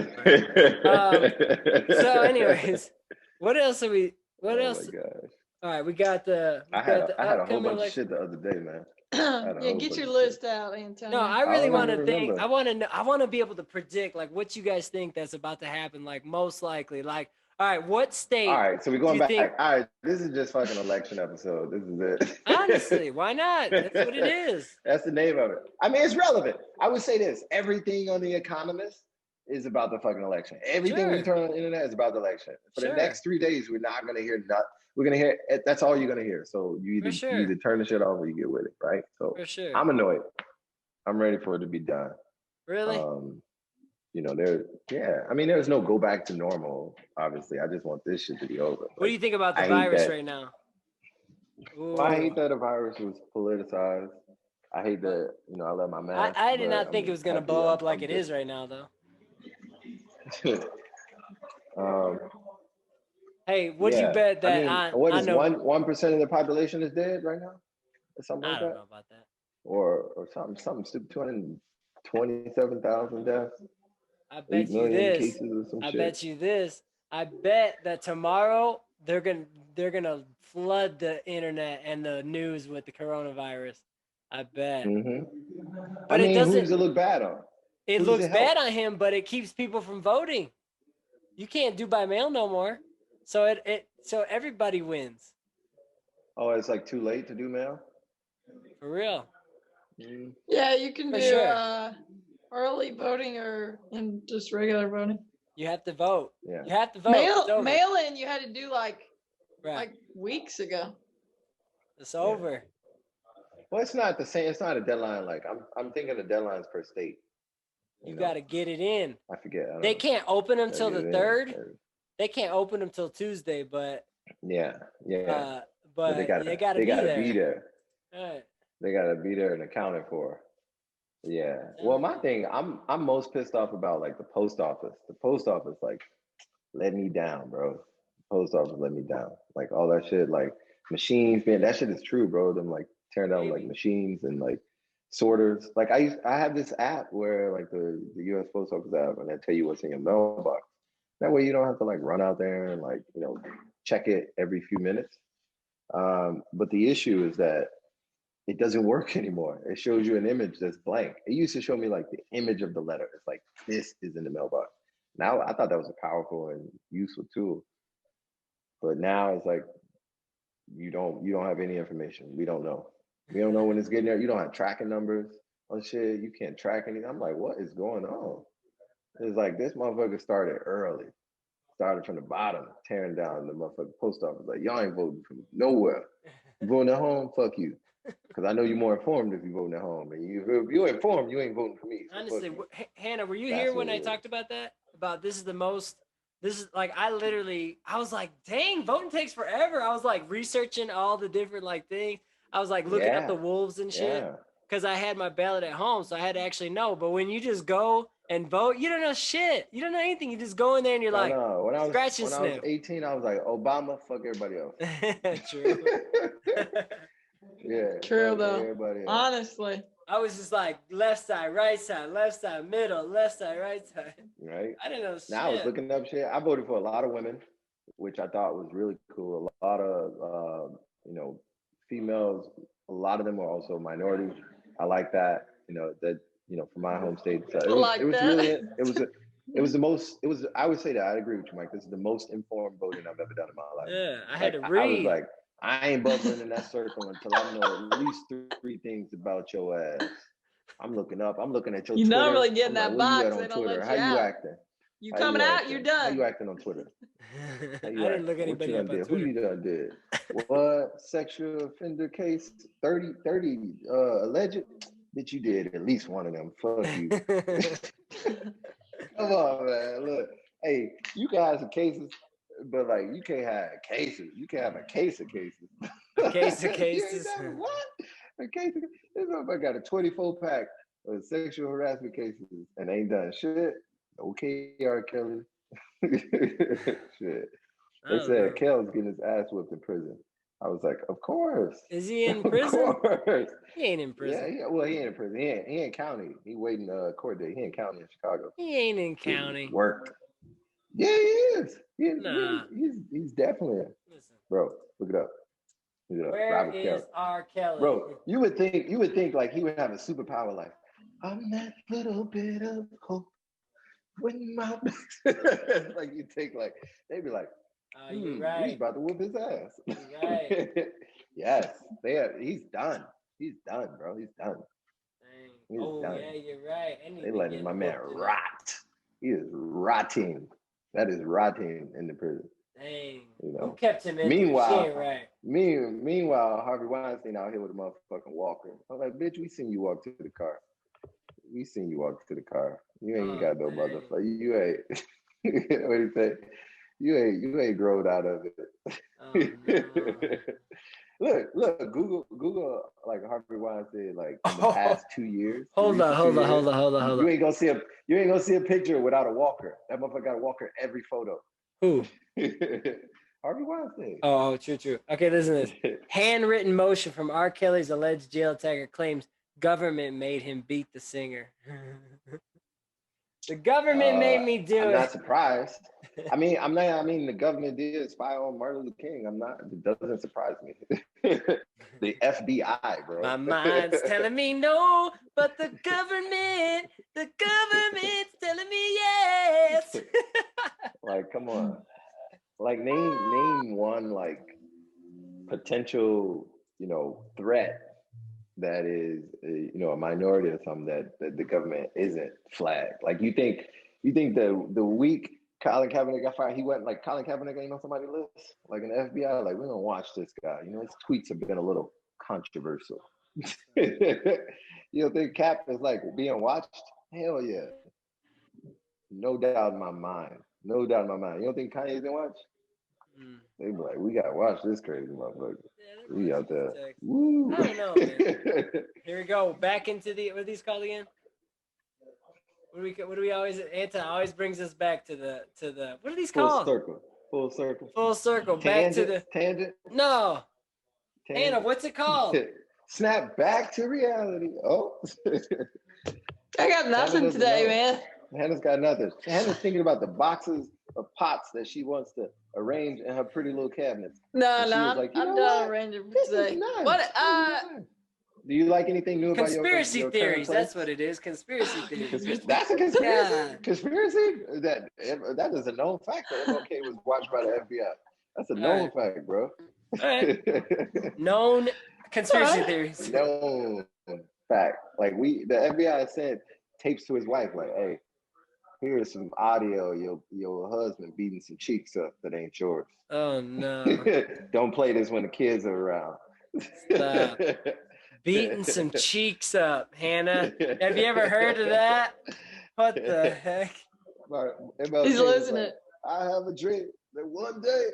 So anyways, what else are we? What else?
Oh my gosh.
All right, we got the.
I had a whole bunch of shit the other day, man.
Yeah, get your list out, Antonio.
No, I really want to think. I want to know. I want to be able to predict like what you guys think that's about to happen. Like most likely. Like, all right, what state?
All right, so we're going back. All right, this is just fucking election episode. This is it.
Honestly, why not? That's what it is.
That's the name of it. I mean, it's relevant. I would say this: everything on The Economist is about the fucking election. Everything we turn on the internet is about the election. For the next 3 days, we're not gonna hear nothing. We're gonna hear. That's all you're gonna hear. So you either turn the shit off or you get with it, right? So I'm annoyed. I'm ready for it to be done.
Really?
You know, I mean, there's no go back to normal, obviously. I just want this shit to be over.
What do you think about the virus right now?
Well, I hate that the virus was politicized. I hate that, you know, I let my mask.
I did not think it was going to blow up like it is right now, though. Hey, what do you bet that
what is 1% of the population is dead right now? Or something like that?
I don't know about that.
Or something stupid, 227,000 deaths.
I bet you this. I bet that tomorrow they're gonna flood the internet and the news with the coronavirus. I bet.
Mm-hmm.
But it doesn't.
Who does it look bad on?
It looks bad on him, but it keeps people from voting. You can't do by mail no more, so so everybody wins.
Oh, it's like too late to do mail.
For real.
Mm.
Yeah, you can do early voting or in just regular voting.
You have to vote.
Yeah.
You have to vote.
Mail in you had to do like weeks ago.
It's over.
Well, it's not the same. It's not a deadline. Like I'm thinking the deadlines per state.
You got to get it in.
I forget.
They can't open them till the 3rd. They can't open them till Tuesday, but but they gotta be there. Right.
They gotta be there and accounted for. Yeah. Well, my thing, I'm most pissed off about like the post office. The post office like let me down, bro. The post office let me down. Like all that shit, like machines, man. That shit is true, bro. Them like tearing down like machines and like sorters. Like I have this app where like the U.S. Post Office app, and they tell you what's in your mailbox. That way you don't have to like run out there and like, you know, check it every few minutes. But the issue is that it doesn't work anymore. It shows you an image that's blank. It used to show me like the image of the letter. It's like, this is in the mailbox. Now I thought that was a powerful and useful tool. But now it's like, you don't have any information. We don't know. We don't know when it's getting there. You don't have tracking numbers on shit. You can't track anything. I'm like, what is going on? It's like this motherfucker started early. Started from the bottom, tearing down the motherfucking post office. Like, y'all ain't voting from nowhere. You voting at home? Fuck you. Because I know you're more informed if you voting at home. And if you're informed, you ain't voting for me. So
honestly, Hannah, were you here when I talked about that? About this is like, I was like, dang, voting takes forever. I was like researching all the different like things. I was like looking up the wolves and shit. Because I had my ballot at home, so I had to actually know. But when you just go and vote, you don't know shit. You don't know anything. You just go in there and you're like, scratch and sniff.
When I was 18, I was like, Obama, fuck everybody else.
True.
Yeah.
True though. Honestly.
I was just like left side, right side, left side, middle, left side, right side.
Right.
I didn't know shit.
Now I was looking up shit. I voted for a lot of women, which I thought was really cool. A lot of you know, females. A lot of them are also minorities. I like that. You know that. You know, from my home state. So I would say that I'd agree with you, Mike. This is the most informed voting I've ever done in my life.
Yeah, I had to read.
I was like, I ain't bubbling in that circle until I know at least 3 things about your ass. I'm looking up. I'm looking at your Twitter.
You're not really getting that box.
They don't let you
How you
acting?
You coming out, you're done.
How you acting on Twitter?
I didn't look anybody up on Twitter.
Who you done did? What sexual offender case? 30 alleged? Bitch, you did at least one of them. Fuck you. Come on, man. Look, hey, you can have some cases, but like you can't have cases. You can have a case of cases.
A case of cases.
What? A case of, this motherfucker got a 24-pack of sexual harassment cases and ain't done shit. Okay, R. Kelly. Shit. They said Kel's getting his ass whipped in prison. I was like, of course.
Is he in prison?
Of course.
He ain't in prison.
Yeah, well, he ain't in prison. He ain't county. He waiting court date. He ain't county in Chicago.
He ain't in county.
Worked. Yeah, he is. He's definitely in. Bro, look it up.
Where is R. Kelly?
Bro, you would think like he would have a superpower like, I'm that little bit of hope when my like you think like they'd be like,
you're right.
He's about to whoop his ass.
You're right.
Yes, he's done. He's done, bro. He's done.
He's done. Yeah, you're right.
They letting my man rot. He is rotting. That is rotting in the prison.
Dang.
You know?
Who kept him in?
Meanwhile,
right.
Meanwhile, Harvey Weinstein out here with a motherfucking walker. I'm like, bitch, we seen you walk to the car. We seen you walk to the car. You ain't got no motherfucker. You ain't. What do you say? You ain't growed out of it. No. Look, Google like Harvey Weinstein like in the past 2 years.
Hold on.
You ain't gonna see a picture without a walker. That motherfucker got a walker every photo.
Who?
Harvey Weinstein.
Oh, true. Okay, listen to this. Handwritten motion from R. Kelly's alleged jail attacker claims government made him beat the singer. The government made me do it.
I'm not surprised. I mean, the government did spy on Martin Luther King. It doesn't surprise me. The FBI, bro.
My mind's telling me no, but the government's telling me yes.
Like, come on. Like, name one, like, potential, threat that is, a minority or something that the government isn't flagged. Like, you think the week Colin Kaepernick got fired, he went like, Colin Kaepernick ain't on somebody's list, like an FBI, like, we don't watch this guy. His tweets have been a little controversial. You don't think Cap is like being watched? Hell yeah. No doubt in my mind. You don't think Kanye's been watched? They be like, we gotta watch this crazy motherfucker.
Yeah,
we out there.
Woo. I don't know, man. Here we go. Back into what are these called again? What do we always? Anton always brings us back to the. What are these called?
Full circle.
Full circle.
Tangent,
back to the
tangent.
No.
Tangent.
Anna, what's it called?
Snap back to reality. Oh.
I got nothing today, man.
Hannah's got nothing. Hannah's thinking about the boxes of pots that she wants to arrange in her pretty little cabinets.
No, I'm done arranging for today.
Nice.
What?
Do you like anything new about your
conspiracy theories? That's what it is. Conspiracy theories.
That's a conspiracy.
Yeah.
Conspiracy? That is a known fact that MLK was watched by the FBI. That's a known fact, bro.
All right. Known conspiracy theories.
Known fact. Like the FBI sent tapes to his wife. Like, hey, here's some audio. Your husband beating some cheeks up that ain't yours.
Oh no!
Don't play this when the kids are around.
Stop. Beating some cheeks up, Hannah. Have you ever heard of that? What the heck?
He's listening.
Like, I have a dream that one day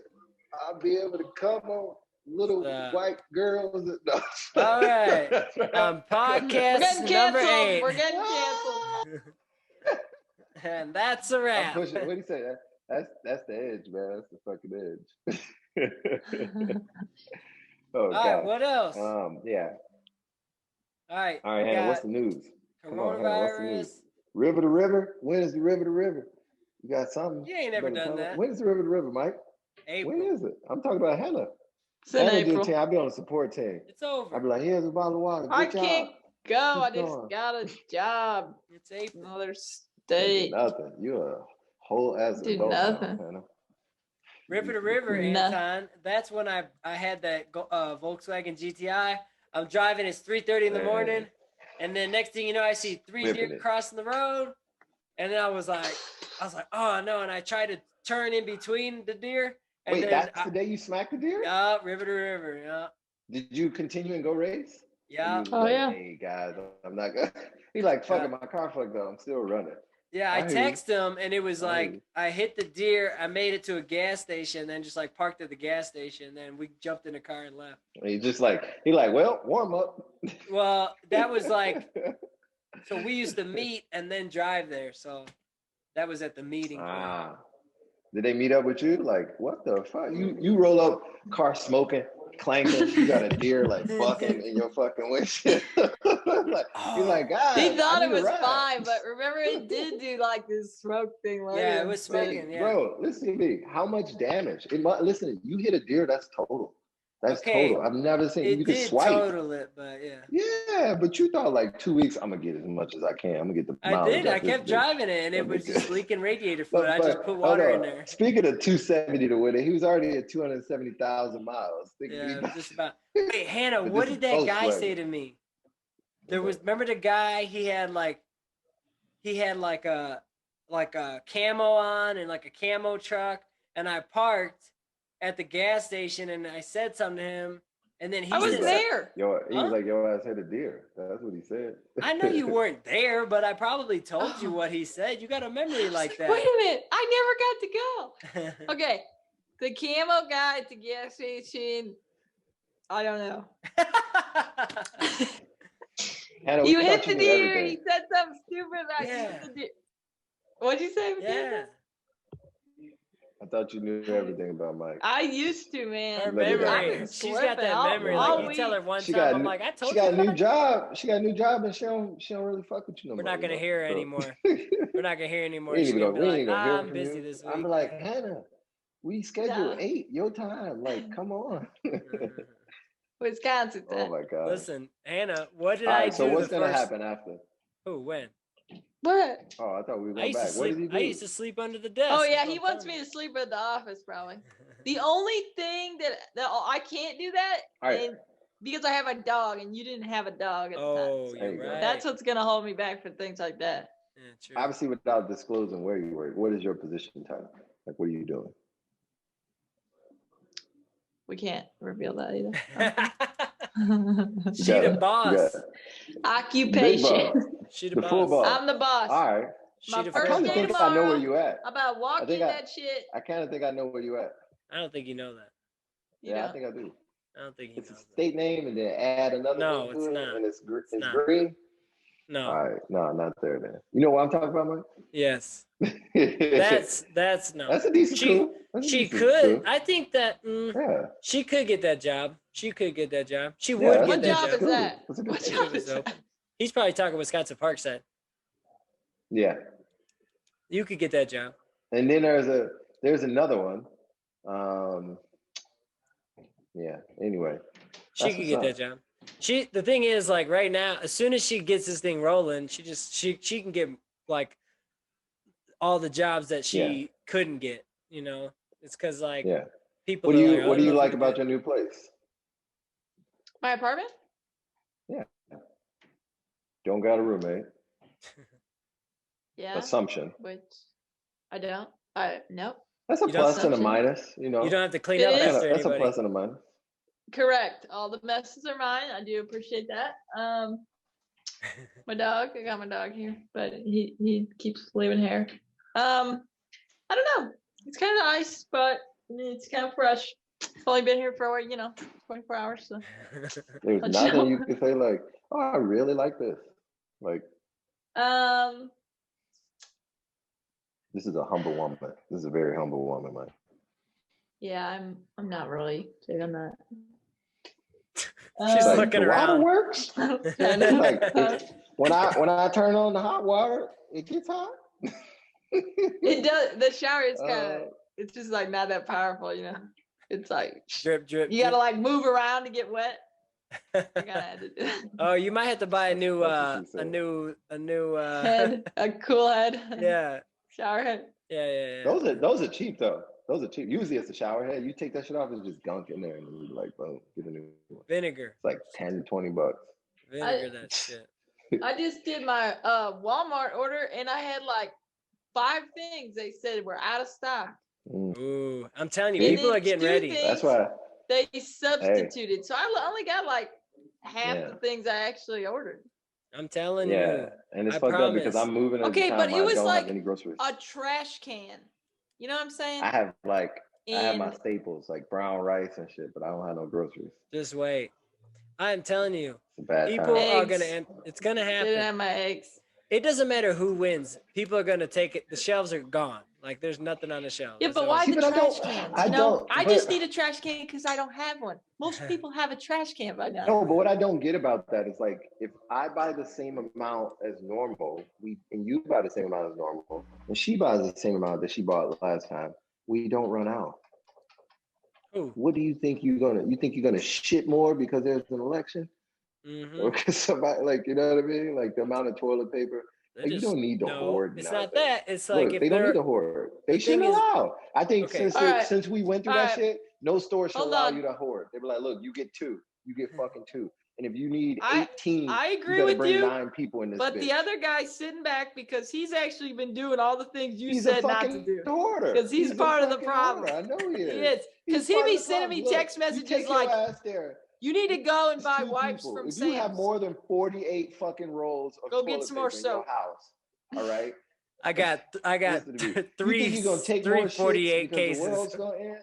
I'll be able to come on little white girls. No.
All right. Podcast number 8.
We're getting canceled.
And that's a wrap.
What do you say? That's the edge, man. That's the fucking edge. Oh,
all right, what else?
Yeah.
All right,
Hannah, what's the news?
Coronavirus.
Come on, Hannah, what's the news? River to river? When is the river to river? You got something?
You ain't never done that.
When is the river to river, Mike?
April.
When is it? I'm talking about Hannah.
It's in April.
I'll be on the support team.
It's over.
I'll be like, here's a bottle of water.
I can't go. I just got a job.
It's April.
Another state.
Nothing. You're a whole ass adult
nothing.
now, Hannah.
River to river, Anton. That's when I had that Volkswagen GTI. I'm driving. It's 3:30 in the morning, and then next thing you know, I see 3 deer crossing the road, and then I was like, oh no! And I tried to turn in between the deer. And
wait, that's the day you smacked the deer?
Yeah, river to river. Yeah.
Did you continue and go race?
Yeah.
Yeah.
Hey guys, I'm not gonna. He's like, fuck it, my car fucked up. I'm still running.
Yeah, I texted him, and it was like, I hit the deer, I made it to a gas station, then just like parked at the gas station, then we jumped in the car and left.
He well, warm up.
Well, that was like, so we used to meet and then drive there, so that was at the meeting.
Did they meet up with you? Like, what the fuck? You roll up, car smoking, clanking, you got a deer like bucking in your fucking windshield. You're like, God.
He thought it was fine, but remember it did do like this smoke thing.
Yeah, it was smoking. Yeah.
Bro, listen to me. How much damage? Listen, you hit a deer, that's total. That's
Okay,
total. I've never seen
it
you can
did
swipe.
total it, but yeah.
Yeah, but you thought like 2 weeks, I'm gonna get as much as I can. I'm gonna get the
I
mileage
did. I
out this
kept
bitch.
driving it, and it was just leaking radiator fluid. I just put water in there.
Speaking of 270 to win it, he was already at 270,000 miles.
Yeah, just about. Wait, Hannah, what did that guy say to me? There was, remember the guy? He had like a camo on and like a camo truck, and I parked at the gas station, and I said something to him, and then
I wasn't there.
He was like, "Your ass hit a deer." That's what he said.
I know you weren't there, but I probably told you what he said. You got a memory like that.
Wait a minute, I never got to go. Okay, the camo guy at the gas station. I don't know.
Hannah,
You hit the deer. He said something stupid. Like,
yeah.
You hit the deer. What'd you say?
Yeah.
I thought you knew everything about Mike.
I used to, man.
Her memory. She's got that memory. Like you tell her one time, I'm like, I told you.
She got a new job. She got a new job, and she don't really fuck with you no more.
We're not gonna hear her anymore. We're not gonna hear anymore.
We
She's
ain't
gonna be like,
gonna hear
I'm busy this week.
I'm like, Hannah, we scheduled 8 your time. Like, come on.
Wisconsin time.
Oh my God.
Listen, Hannah, what did I do?
So what's gonna happen after?
Who? When?
What?
Oh, I thought we were going back. What did he do?
I used to sleep under the desk.
Oh yeah, he wants me to sleep at the office probably. The only thing that I can't do that, and because I have a dog and you didn't have a dog at the time.
Oh, you're right.
That's what's gonna hold me back for things like that.
Yeah, true.
Obviously, without disclosing where you work, what is your position title? Like, what are you doing?
We can't reveal that either.
She the boss.
Occupation.
She the
full boss.
I'm the boss.
All right.
My
I
first
kind of
day
think
tomorrow,
I know where you at.
About walking that shit.
I kind of think I know where you at.
I don't think you know that.
Yeah, I think I do.
I don't think
it's a state name and then add another name to it, and it's green.
No.
All right, no, not there then. You know what I'm talking about, Mike?
Yes. That's no.
That's a decent clue.
She could. I think that she could get that job. She could get that job. She would get that job.
What job is that? What job is that?
He's probably talking Wisconsin Parkside.
Yeah.
You could get that job.
And then there's another one. Yeah. Anyway,
she could get that job. The thing is, like right now, as soon as she gets this thing rolling, she can get like all the jobs that she couldn't get. You know, it's because like people.
What do you like about your new place?
My apartment?
Yeah. Don't got a roommate.
Yeah.
Assumption.
Which I don't. Nope.
That's a plus and a minus, you know.
You don't have to clean up after anybody.
That's a plus and a minus.
Correct. All the messes are mine. I do appreciate that. My dog. I got my dog here, but he keeps leaving hair. I don't know. It's kind of nice, but it's kind of fresh. It's only been here for 24 hours. So
there's nothing you can say like, oh, I really like this. Like, this is a humble woman. This is a very humble woman, man.
Yeah, I'm not really big on that.
She's looking around.
Water works. When I turn on the hot water, it gets hot.
It does. The shower is kind of. It's just like not that powerful, you know. It's like
drip.
You gotta like move around to get wet.
Oh, you might have to buy a new
head, a cool head.
Yeah.
Shower head.
Yeah.
Those are cheap though. Those are cheap. Usually it's a shower head. You take that shit off, it's just gunk in there, and then you like, boom, get a new one.
Vinegar.
It's like $10-20.
Vinegar that shit.
I just did my Walmart order, and I had like 5 things they said were out of stock.
Ooh, I'm telling you, people are getting ready.
That's why
they substituted. So I only got like half the things I actually ordered.
I'm telling you.
Yeah, and it's fucked up because I'm moving.
Okay, but it was like
any groceries.
A trash can. You know what I'm saying?
I have my staples like brown rice and shit, but I don't have no groceries.
Just wait. I'm telling you,
people
are it's gonna happen.
Didn't have my eggs.
It doesn't matter who wins. People are gonna take it. The shelves are gone. Like there's nothing on the shelves.
Yeah, but why the trash cans? I just need a trash can because I don't have one. Most people have a trash can by now.
No, but what I don't get about that is like if I buy the same amount as normal, and you buy the same amount as normal, and she buys the same amount that she bought last time, we don't run out.
Ooh.
What do you think you're gonna shit more because there's an election? Or because somebody, like, you know what I mean? Like the amount of toilet paper. Like, you don't need to hoard.
It's
nothing.
not that. It's like,
Look,
if
they don't need to hoard. They shouldn't allow. I think since we went through that shit, no store should allow you to hoard. They be like, look, you get 2. You get fucking 2. And if you need 18,
I agree
you better
with
bring
you,
9 people in this
but
bitch.
the other guy's sitting back because he's actually been doing all the things you
He's
said
a fucking
not to do.
hoarder.
Because he's part of the problem.
Hoarder. I know he is.
He is. Because he be sending me text messages like, you need to go and buy wipes from Sam's.
If you have more than 48 fucking rolls of toilet paper in your house, all right?
I got three 48 cases.
The world's gonna end?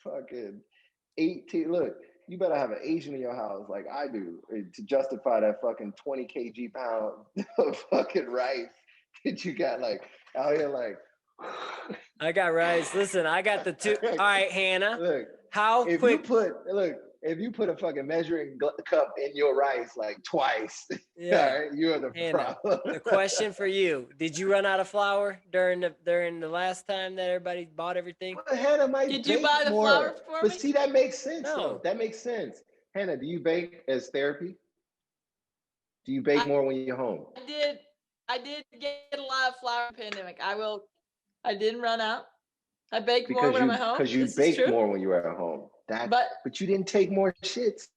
Fucking 18. Look, you better have an Asian in your house like I do to justify that fucking 20 kg pound of fucking rice that you got like out here like.
I got rice. Listen, I got the 2. All right, Hannah.
Look, if you put a fucking measuring cup in your rice like twice, all right, you're the problem.
The question for you: did you run out of flour during the last time that everybody bought everything?
Well, Hannah might
Did you buy the flour for me?
But see, that makes sense.
No.
Though. That makes sense. Hannah, do you bake as therapy? Do you bake more when you're home?
I did get a lot of flour in the pandemic. I didn't run out. I baked more when I'm at home.
Because you baked more when you were at home. But you didn't take more shits.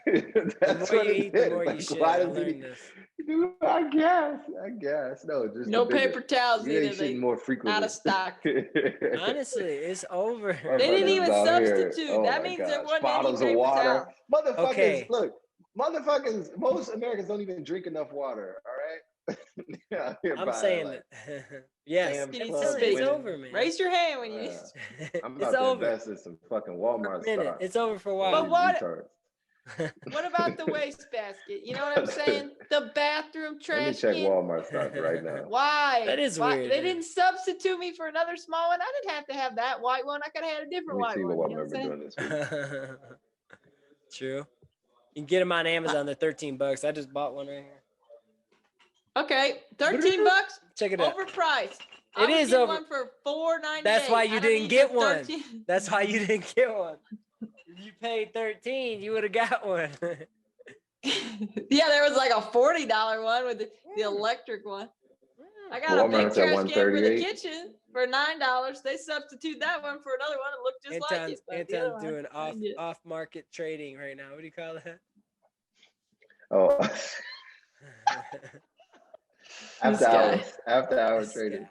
That's what it is. Why does it? Dude, I guess. No
paper towels either.
They more frequently.
Out of stock.
Honestly, it's over.
They didn't even substitute.
Oh,
that means there wasn't
bottles
any
of water.
towels.
Motherfuckers, look. Motherfuckers, most Americans don't even drink enough water. All right.
I'm saying that. Yes, it's over, man.
Raise your hand when you.
I'm about to invest in some fucking Walmart stock.
It's over for a while.
But what about the wastebasket? You know what I'm saying? The bathroom trash.
Let me check Walmart stock right now.
Why?
That is weird.
They didn't substitute me for another small one. I didn't have to have that white one. I could have had a different white one.
Let me see what Walmart been doing this week.
True. You can get them on Amazon. They're $13. I just bought one right here.
Okay, $13.
Check it out.
Overpriced.
It is over.
One for $4.98.
That's why you didn't get one. That's why you didn't get one. If you paid $13, you would have got one.
Yeah, there was like a $40 one with the electric one. I got a big trash can for the kitchen for $9. They substitute that one for another one. It looked just like it.
Anton's doing off-market trading right now. What do you call that?
Oh. After hours trading.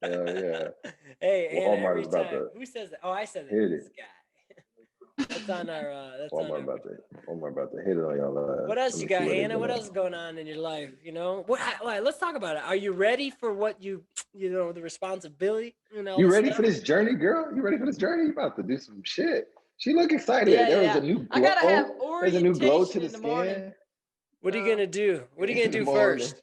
Hell yeah.
Hey,
Walmart is about
to. Who says that? Oh, I said that. This guy. That's on our.
Walmart about to hit it on y'all.
What else you got, Hannah? What else is going on in your life? You know, let's talk about it. Are you ready for what the responsibility?
You ready for this journey, girl? You ready for this journey? You about to do some shit. She look excited. There was a new glow.
I gotta have orientation.
There's a new glow to the
skin. Morning.
What are you gonna do? What are you gonna do first?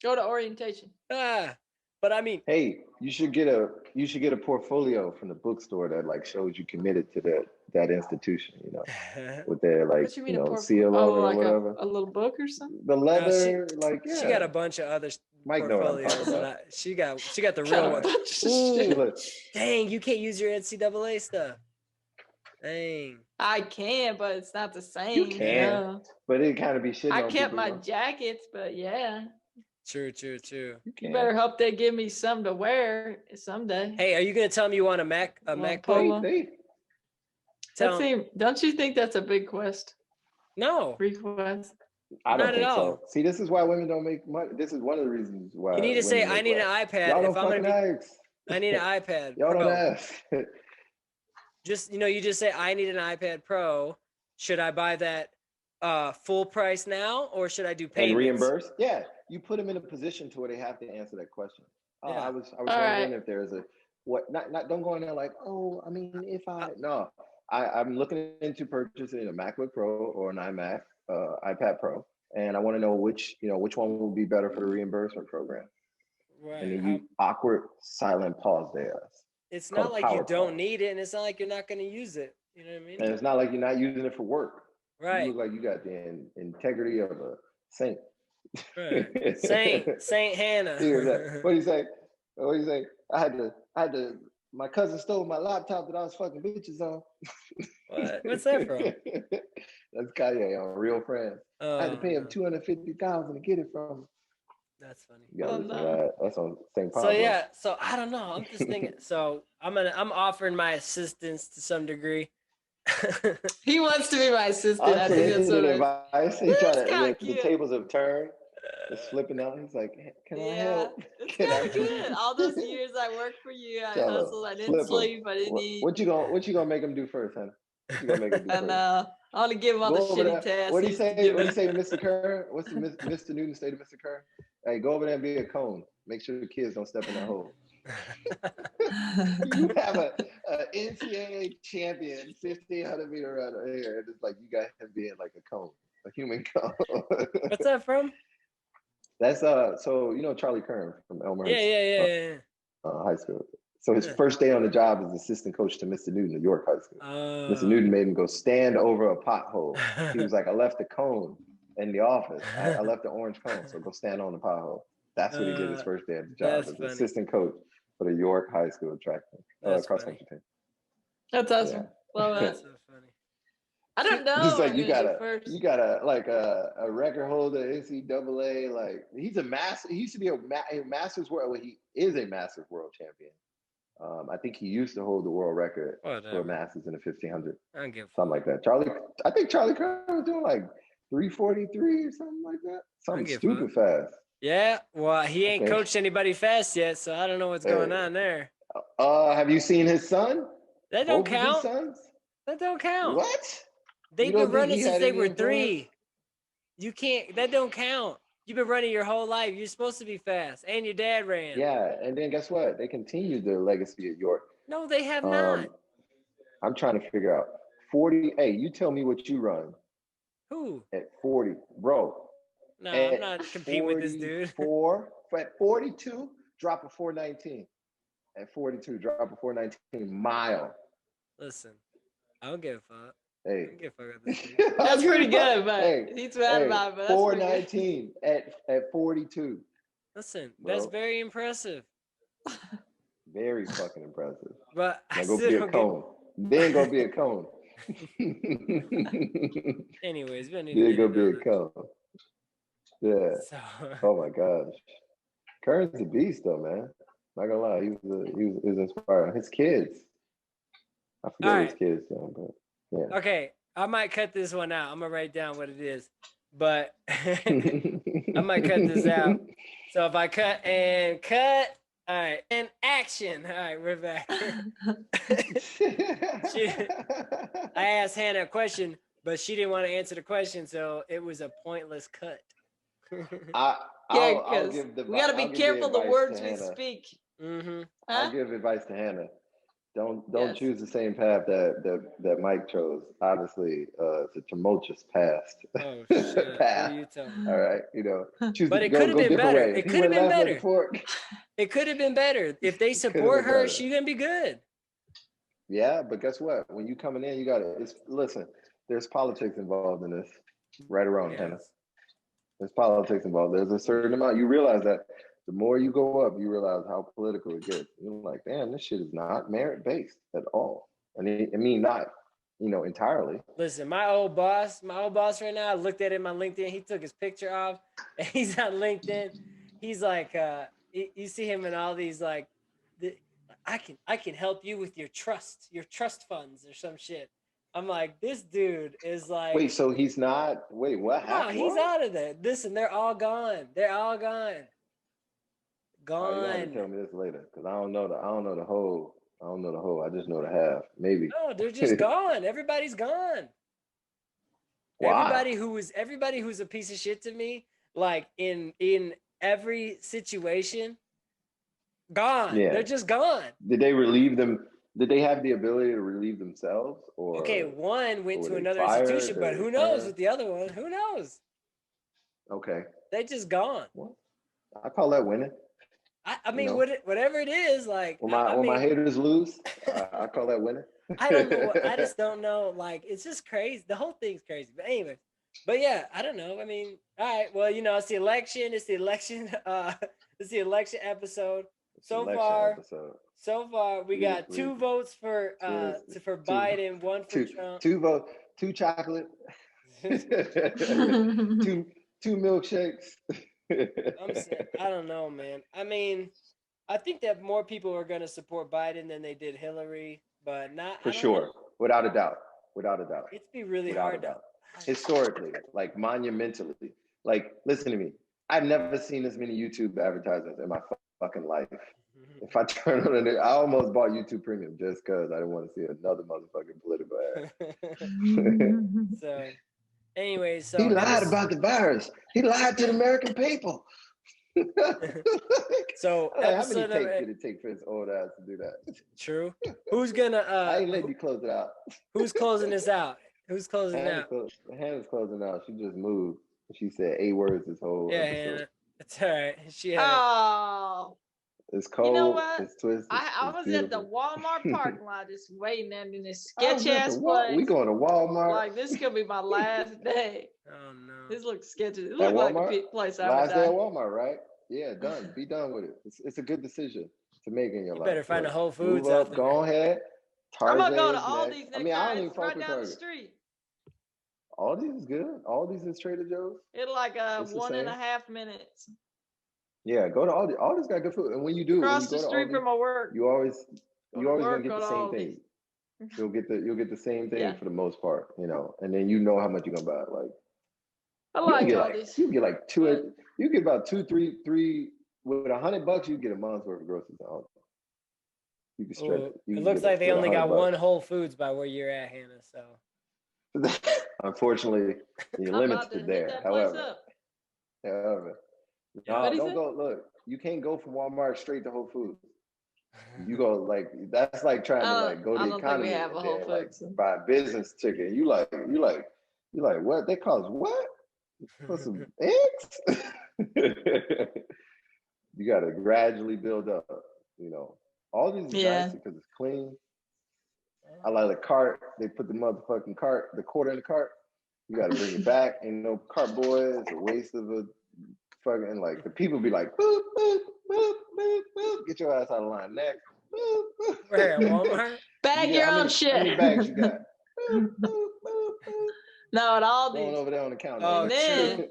Go to orientation.
But I mean,
hey, you should get a portfolio from the bookstore that like shows you committed to that institution, with their like seal over or whatever.
A little book or something.
The leather,
she got a bunch of other
Mike know what I'm talking
about. She got the real one. Ooh, dang, you can't use your NCAA stuff. Dang.
I can, but it's not the same.
You can, but it kind of be shit.
I kept my jackets, but yeah.
True.
You better hope they give me some to wear someday.
Hey, are you gonna tell me you want a Mac
Polo? Don't you think that's a big quest?
No.
Request.
I don't think so. See, this is why women don't make money. This is one of the reasons why.
You need to say, I need an iPad.
Y'all don't fucking ask.
I need an iPad.
Y'all don't ask.
You just say, I need an iPad Pro. Should I buy that full price now, or should I do payments?
And reimburse? Yeah. You put them in a position to where they have to answer that question.
Yeah.
I was wondering if there's don't go in there like, I'm looking into purchasing a MacBook Pro or an iPad Pro, and I want to know which one will be better for the reimbursement program.
Right.
And then you awkward silent pause there.
It's not like you don't need it, and it's not like you're not going to use it. You know what I mean?
And it's not like you're not using it for work.
Right.
You look like you got the integrity of a saint.
Right. Saint Hannah.
What do you say? I had to My cousin stole my laptop that I was fucking bitches on.
What? What's that from?
That's Kanye on Real Friends. I had to pay him $250,000 to get it from him.
That's funny.
You gotta listen to that. That's on St. Pablo.
So yeah, so I don't know. I'm just thinking. So I'm offering my assistance to some degree.
He wants to be my assistant. I think that's what
advice. He the tables have turned. It's flipping out. He's like, "Can I help?
It's kind of good. All those years I worked for you, I hustled. I didn't sleep. I didn't eat.
What you gonna make him do first, honey? What you gonna make him do first?
I want to give him all the shitty tasks.
What do you say? What do you say, Mr. Kerr? What's the Mr. Newton say to Mr. Kerr? Hey, go over there and be a cone. Make sure the kids don't step in that hole. You have a NCAA champion 1,500 meter runner here, and it's like you got him being like a cone, a human cone.
What's that from?
That's so you know Charlie Kern from Elmhurst.
Yeah.
High school. So his first day on the job as assistant coach to Mr. Newton at York High School. Mr. Newton made him go stand over a pothole. He was like, I left a cone in the office. I left the orange cone, so go stand on the pothole. That's what he did his first day at the job as assistant coach for the York High School track cross country team.
That's awesome.
Yeah.
Well,
That's so funny.
I don't know.
Just like you gotta like a record holder, NCAA. Like he's a master. He used to be a Masters world. Well, he is a Masters world champion. I think he used to hold the world record for Masters in the 1,500. Something like that. I think Charlie Kern was doing like 343 or something like that. Something stupid fast.
Yeah, well, he ain't coached anybody fast yet, so I don't know what's going on there.
Have you seen his son?
That don't count. That don't count.
What?
They've been running since they were 3. You can't. That don't count. You've been running your whole life. You're supposed to be fast, and your dad ran.
Yeah, and then guess what? They continued their legacy at York.
No, they have not.
I'm trying to figure out 40. Hey, you tell me what you run.
Who?
At 40, bro.
No, I'm not competing with this dude.
At 42, drop a 419. At 42, drop a 419 mile.
Listen, I don't give a fuck.
Hey,
I don't give a fuck about this dude.
That's pretty good, but he's mad about it. But
419 at 42.
Listen, that's very impressive.
Very fucking impressive.
But
now go be a cone. Then go be a cone.
Anyways, we need
to go be a cone. Yeah. So. Oh my gosh. Kern's a beast though, man. Not gonna lie, he was inspiring. His kids. I forget his kids though, but yeah.
Okay, I might cut this one out. I'm gonna write down what it is, but I might cut this out. So if I cut, all right, and action. All right, we're back. I asked Hannah a question, but she didn't want to answer the question, so it was a pointless cut.
Because we got to be careful the words we speak.
Mm-hmm.
I'll give advice to Hannah. Don't choose the same path that Mike chose. Obviously, it's a tumultuous past.
Oh shit!
path. All right, choose.
But it could have been better. It could have been better. It could have been better if they support her. She's gonna be good.
Yeah, but guess what? When you coming in, you gotta listen. There's politics involved in this, right or wrong, Hannah. There's politics involved. There's a certain amount. You realize that the more you go up, you realize how political it gets. You're like, damn, this shit is not merit-based at all. I mean, not, entirely.
Listen, my old boss right now, I looked at it in my LinkedIn. He took his picture off and he's on LinkedIn. He's like, you see him in all these like, I can help you with your trust funds or some shit. I'm like, this dude is like.
Wait, so he's not? Wait, what happened?
No, he's out of there. Listen, they're all gone. They're all gone. Gone.
Oh, you have to tell me this later, because I don't know the whole. I just know the half, maybe.
No, they're just gone. Everybody's gone.
Wow.
Everybody who's a piece of shit to me, like in every situation, gone. Yeah. They're just gone.
Did they relieve them? Did they have the ability to relieve themselves? Or
okay, one went to another institution, but who knows with the other one? Who knows?
Okay.
They just gone.
Well, I call that winning.
I mean, whatever it is, like
when my haters lose, I call that winning.
I don't know. I just don't know. Like, it's just crazy. The whole thing's crazy. But anyway, yeah, I don't know. I mean, all right. Well, it's the election. It's the election. It's the election episode. So far, we got 2 votes for Biden, 1 for Trump.
2 votes, 2 chocolate, 2 milkshakes.
I'm saying, I don't know, man. I mean, I think that more people are going to support Biden than they did Hillary, but not
for sure, without a doubt.
It'd be really
without
hard
a doubt. Historically, like monumentally. Like, listen to me. I've never seen this many YouTube advertisements in my fucking life. If I turn on it, I almost bought YouTube Premium just because I didn't want to see another motherfucking political ad.
So, anyway,
he lied about the virus. He lied to the American people.
So,
how many takes did it take for his old ass to do that?
True. Who's gonna?
I ain't letting you close it out.
Who's closing this out? Who's closing it out?
Hannah's closing out. She just moved. She said 8 words this whole episode.
Hannah. It's all right. She had
It's cold.
You know what?
It's twisted.
I was at the Walmart parking lot just waiting in this sketch ass place.
We going to Walmart.
Like, this could be my last day.
Oh no.
This looks sketchy. It looks like a place I would
last day at Walmart, right? Yeah, done. Be done with it. It's a good decision to make in your life.
You better find a Whole Foods.
Move up, go ahead.
I'm gonna go to Aldi's next time.
I don't even fuck
right
with
down
Target.
the street.
Aldi's is good. Aldi's is Trader Joe's.
It's like 1.5 minutes.
Yeah, go to Aldi. Aldi's got good food, and when you do,
across the street from my work,
you always gonna get the same thing. You'll get the same thing for the most part, you know, and then you know how much you're gonna buy. Like,
I like Aldi's.
You get like two. You get about 2, 3 with $100. You get a month's worth of groceries. You can stretch it.
It looks like they only got one Whole Foods by where you're at, Hannah. So,
unfortunately, you're limited there. However, no, don't go. Look, you can't go from Walmart straight to Whole Foods. You go that's like trying to go to the economy and buy a business ticket. You like what? They cost what? For some eggs? You got to gradually build up. You know, all these nice because it's clean. I like the cart. They put the motherfucking cart, the quarter in the cart. You got to bring it back. Ain't no cart boy. It's a waste of a fucking the people be like, boop, boop, boop, boop, boop. Get your ass out of line next. Boop, boop.
Where at Walmart?
Bag your own shit.
How many bags you got? Boop, boop, boop, boop.
No, at Aldi's.
Going over there on the counter.
And then,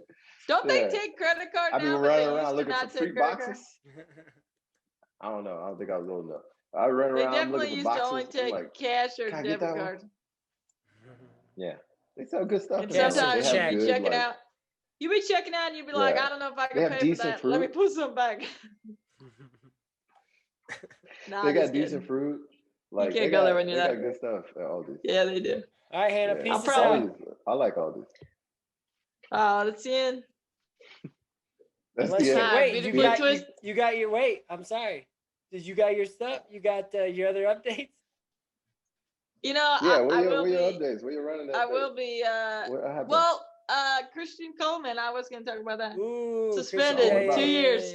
don't they take credit card now?
I be running around looking for free boxes. I don't know. I don't think I was old enough. I run around looking for boxes. They definitely used to only
take cash or debit card.
Yeah. They sell good stuff.
And sometimes you be checking out. You be checking out and you be like, I don't know if I can pay for that. Fruit. Let me put some back.
They got decent fruit.
You can't go there when you're
not. They got good stuff at Aldi's.
Yeah, they do.
All right, Hannah, peace out.
I like Aldi's.
Oh, that's the end.
That's the end.
Wait, you got your I'm sorry. Did you got your stuff? You got your other updates?
You know,
where your updates? Where you running that?
I will be. Christian Coleman. I was going to talk about that.
Ooh,
suspended 2 years.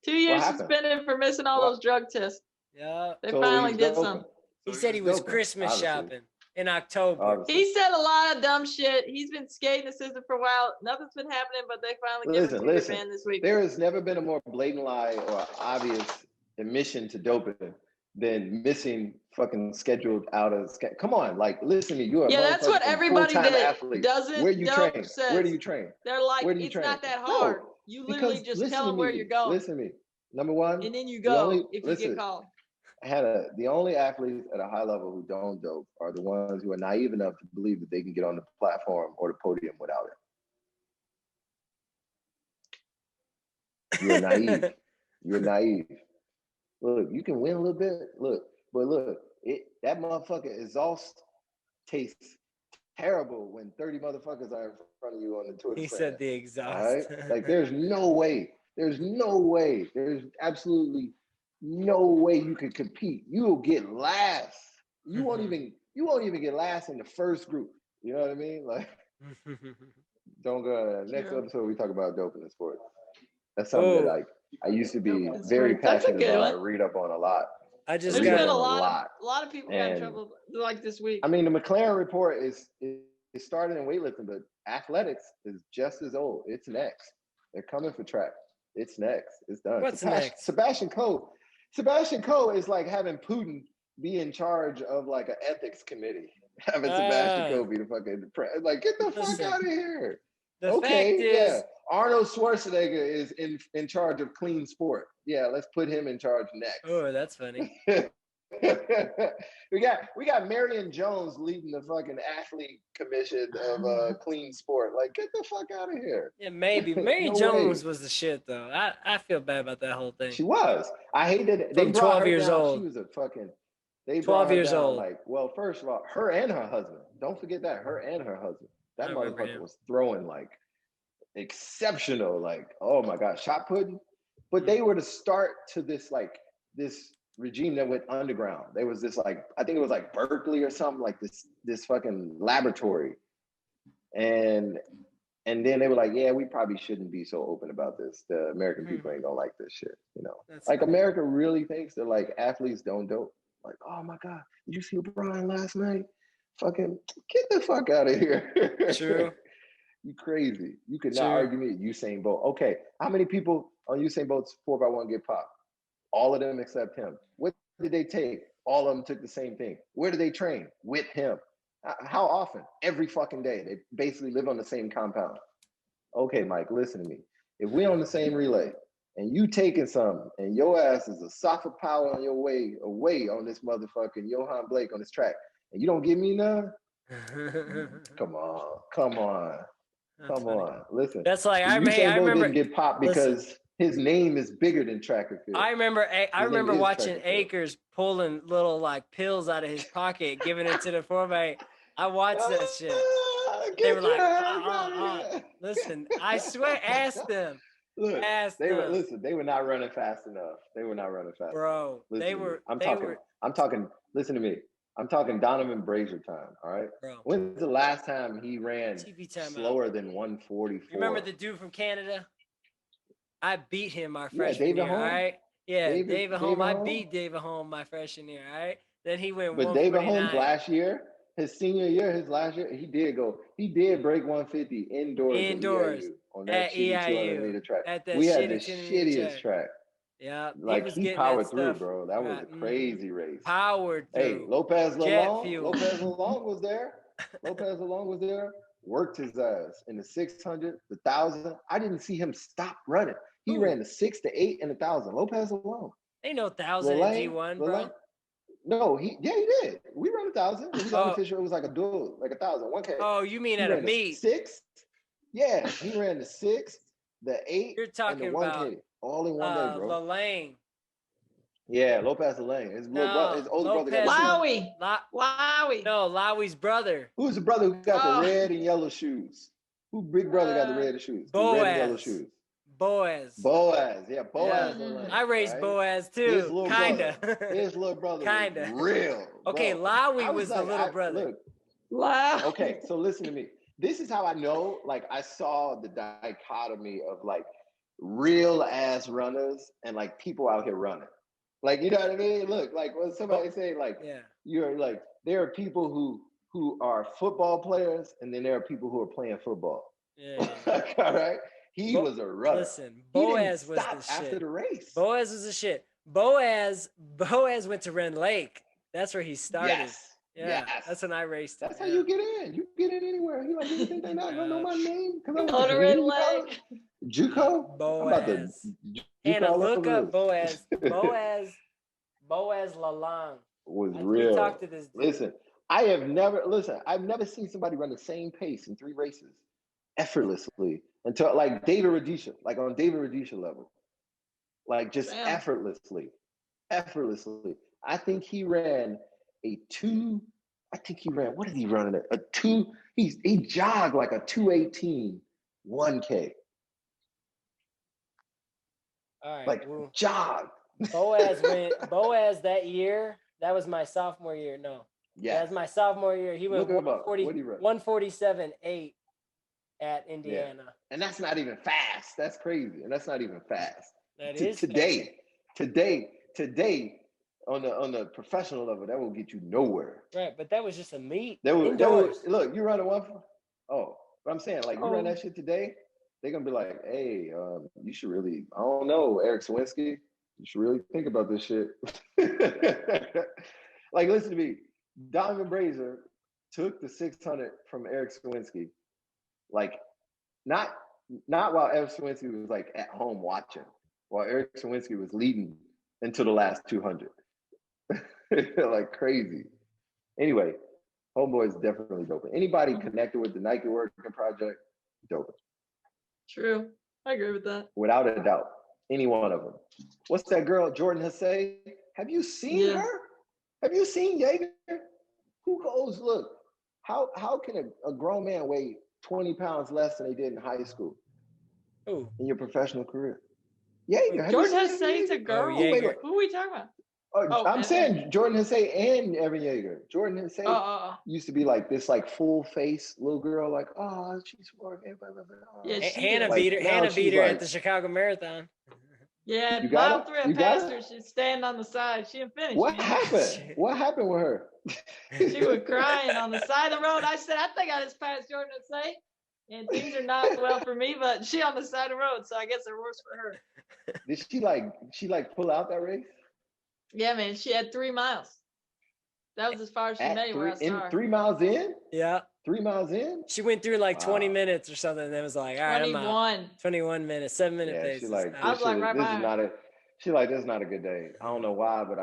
2 years suspended for missing all those drug tests.
Yeah,
they finally did some.
He said he was Christmas shopping in October.
He said a lot of dumb shit. He's been skating the system for a while. Nothing's been happening, but they finally gave him a ban this week.
There has never been a more blatant lie or obvious admission to doping than missing fucking scheduled out of. Come on, listen to me. You are
that's what everybody that doesn't.
Where you train? Where do you train?
They're like, it's not that hard. No, you literally just tell them where you're going.
Listen to me. Number one,
and then you go if you get called.
Hannah, the only athletes at a high level who don't dope are the ones who are naive enough to believe that they can get on the platform or the podium without it. You're naive. You're naive. Look, you can win a little bit. That motherfucker exhaust tastes terrible when 30 motherfuckers are in front of you on the tour.
He said the exhaust.
Right? There's no way. There's absolutely no way you can compete. You will get last. You won't even get last in the first group. You know what I mean? Don't go. Next episode we talk about doping in sports. That's something that I used to be very passionate about. I read up on a lot.
There's
been a lot of people got in trouble this week.
I mean, the McLaren report is started in weightlifting, but athletics is just as old. It's next. They're coming for track. It's next. It's done.
What's next?
Sebastian Coe is like having Putin be in charge of like an ethics committee. Having Sebastian Coe be the fucking like, get the fuck out of here.
The fact is,
Arnold Schwarzenegger is in charge of clean sport. Yeah, let's put him in charge next.
Oh, that's funny.
we got Marion Jones leading the fucking athlete commission of clean sport. Like, get the fuck out of here.
Yeah, maybe Marion Jones was the shit though. I feel bad about that whole thing.
She was. I hated it.
From 12 years old.
She was a fucking. They
12 years old.
Like, well, first of all, her and her husband. Don't forget that. Her and her husband. That motherfucker was throwing like exceptional, like, oh my God, shot pudding. But they were the start to this like this regime that went underground. There was this like, I think it was like Berkeley or something, like this fucking laboratory. And then they were like, yeah, we probably shouldn't be so open about this. The American people ain't gonna like this shit, you know. That's like America really thinks that like athletes don't dope. Like, oh my God, did you see LeBron last night? Fucking get the fuck out of here.
True.
You crazy. You could not argue me. Usain Bolt. Okay, how many people on Usain Bolt's 4x1 get popped? All of them except him. What did they take? All of them took the same thing. Where did they train? With him. How often? Every fucking day. They basically live on the same compound. Okay, Mike, listen to me. If we on the same relay and you taking something and your ass is a soft power on your way away on this motherfucking Johan Blake on this track and you don't give me none, come on. Listen.
That's like I remember
didn't get popped because his name is bigger than track and field.
I remember watching Akers pulling little like pills out of his pocket, giving it to the 4x8. I watched that shit. They were like, listen, I swear, ask them.
Look, they were not running fast enough.
Bro,
I'm talking, listen to me. I'm talking Donovan Brazier time, all right? Bro. When's the last time he ran slower than 144?
Remember the dude from Canada? I beat him my freshman year, all right? Yeah, David Holm. I beat David Holm my freshman year, all right? Then he went 149. But David Holm
last year, his senior year, his last year, he did break 150 indoors on that shitty 200-meter track. We had the shittiest track.
Yeah,
like he powered through, bro. That was a crazy race.
Powered through.
Hey, Lopez Lalong was there. Lopez Lalong was there. Worked his ass in the 600, the 1,000. I didn't see him stop running. He ran the 6, the 8, and the 1,000. Lopez Lalong.
Ain't no 1,000 in G1, bro.
No, he did. We ran 1,000. It was unofficial. It was like a duel, like 1,000, 1K.
Oh, you mean at a meet?
6. Yeah, he ran the 6, the 8,
You're talking
and the 1K.
About
all in one day, bro.
Lalane.
Yeah, Lopez Lalane. His older brother got
Lowy.
No, Lowy's brother.
Who's the brother who got the red and yellow shoes? Who big brother got the red shoes?
Boaz.
The red and yellow shoes.
Boaz.
Yeah, Boaz.
Yeah. I raced Boaz too. Kinda.
His little brother.
Kinda.
Real.
Okay, Lowy was the little brother.
Look.
Okay, so listen to me. This is how I know, like, I saw the dichotomy of like real ass runners and like people out here running. Like, you know what I mean? Look, like when somebody say like, you're like, there are people who are football players and then there are people who are playing football.
Yeah.
All right. He was a runner.
Listen, Boaz was the shit.
After the race.
Boaz was the shit. Boaz went to Ren Lake. That's where he started.
Yes.
Yeah, that's when I raced.
That's how you get in. You get in anywhere. You like, you think they not gonna know my name?
On a Red Lake.
JUCO?
Boaz. And look up Boaz. Boaz Lalong.
Was real.
Talk to this dude.
Listen, I've never seen somebody run the same pace in 3 races effortlessly until like David Rudisha, like on David Rudisha level. Like just effortlessly. I think he ran what did he run at? A 2, he jogged like a 2:18 1K.
All right.
Like jogged.
Boaz that year, that was my sophomore year. No. Yeah. That was my sophomore year. He went 147.8 at Indiana.
Yeah. And that's not even fast. That's crazy. And that's not even fast.
That is
today on the professional level, that will get you nowhere.
Right, but that was just a meet.
Look, you run a 1. Oh, but I'm saying, like, you run that shit today, they're gonna be like, hey, you should really, I don't know, Eric Sawinski, you should really think about this shit. Like, listen to me. Donovan Brazier took the 600 from Eric Sawinski, like not while Eric Sawinski was like at home watching, while Eric Sawinski was leading into the last 200. Like crazy. Anyway, homeboy is definitely doping. Anybody connected with the Nike Working Project, doping.
True. I agree with that.
Without a doubt. Any one of them. What's that girl, Jordan Hesse? Have you seen her? Have you seen Jaeger? Who goes, look, how can a grown man weigh 20 pounds less than they did in high school?
Ooh.
In your professional career? Jaeger.
Jordan Hesse's a girl. Who are we talking about?
I'm saying Jordan Hesse and Evan Jaeger. Jordan Hesse used to be like this, like full face little girl, like, oh, she's working.
Yeah, Hannah beat her at the Chicago Marathon.
Yeah, mile 3 I passed her. She's standing on the side. She didn't finish.
What happened? What happened with her?
She was crying on the side of the road. I said, I think I just passed Jordan Hesse. And things are not well for me, but she on the side of the road, so I guess they're worse for her.
Did she pull out that race?
Yeah, man. She had 3 miles. That was as far as she made where I saw her.
3 miles in?
Yeah.
3 miles in?
She went through like 20 minutes or something, and then was like, all right, 21. I'm out. 21 minutes, 7-minute pace.
She's like, I was like, right behind. She's like, this is not a good day. I don't know why, but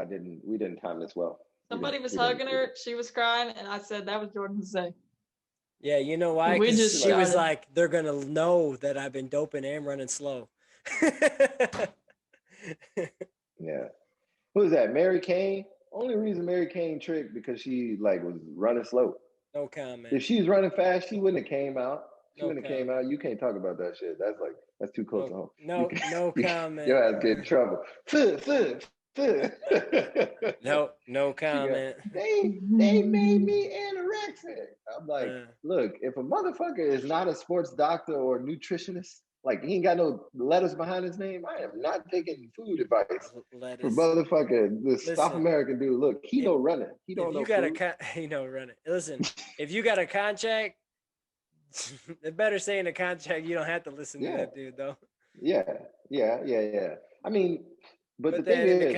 we didn't time this well.
Somebody was hugging her. She was crying, and I said, that was Jordan Hesse.
Yeah, you know why? Because she was like, they're going to know that I've been doping and running slow.
Yeah. Who's that? Mary Kane? Only reason Mary Kane tricked because she like was running slow.
No comment.
If she was running fast, she wouldn't have came out. She wouldn't have came out. You can't talk about that shit. That's too close to home.
No comment.
Your ass get in trouble.
No comment.
They made me anorexic. I'm like, look, if a motherfucker is not a sports doctor or nutritionist, like he ain't got no letters behind his name, I am not taking food advice from motherfucker. This South American dude. Look, he know running. He don't know food.
He know running. Listen, if you got a contract, it better say in the contract you don't have to listen to that dude though.
Yeah. I mean, but the thing is,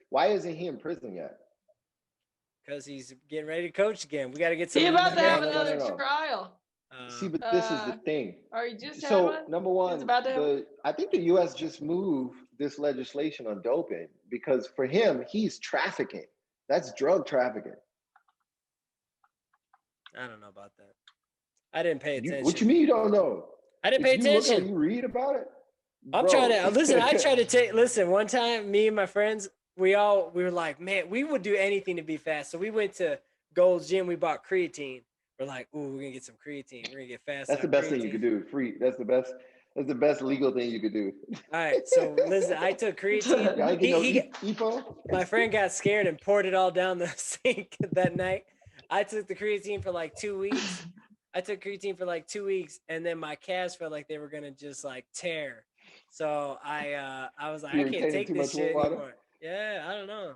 why isn't he in prison yet?
Because he's getting ready to coach again. We got to get some.
He's about to have another trial.
See, but this is the thing.
Are you just
number one, I think the U.S. just moved this legislation on doping because for him, he's trafficking. That's drug trafficking.
I don't know about that. I didn't pay attention.
What you mean you don't know?
I didn't pay attention.
You read about it?
I'm trying to listen. I tried to take. Listen, one time, me and my friends, we were like, man, we would do anything to be fast. So we went to Gold's Gym. We bought creatine. We're like, ooh, we're gonna get some creatine. We're gonna get fast.
That's the best thing you could do. Free. That's the best. That's the best legal thing you could do.
All right. So listen, I took creatine. My friend got scared and poured it all down the sink that night. I took the creatine for like 2 weeks. And then my calves felt like they were gonna just like tear. So I was like, I can't take this shit anymore. Yeah, I don't know.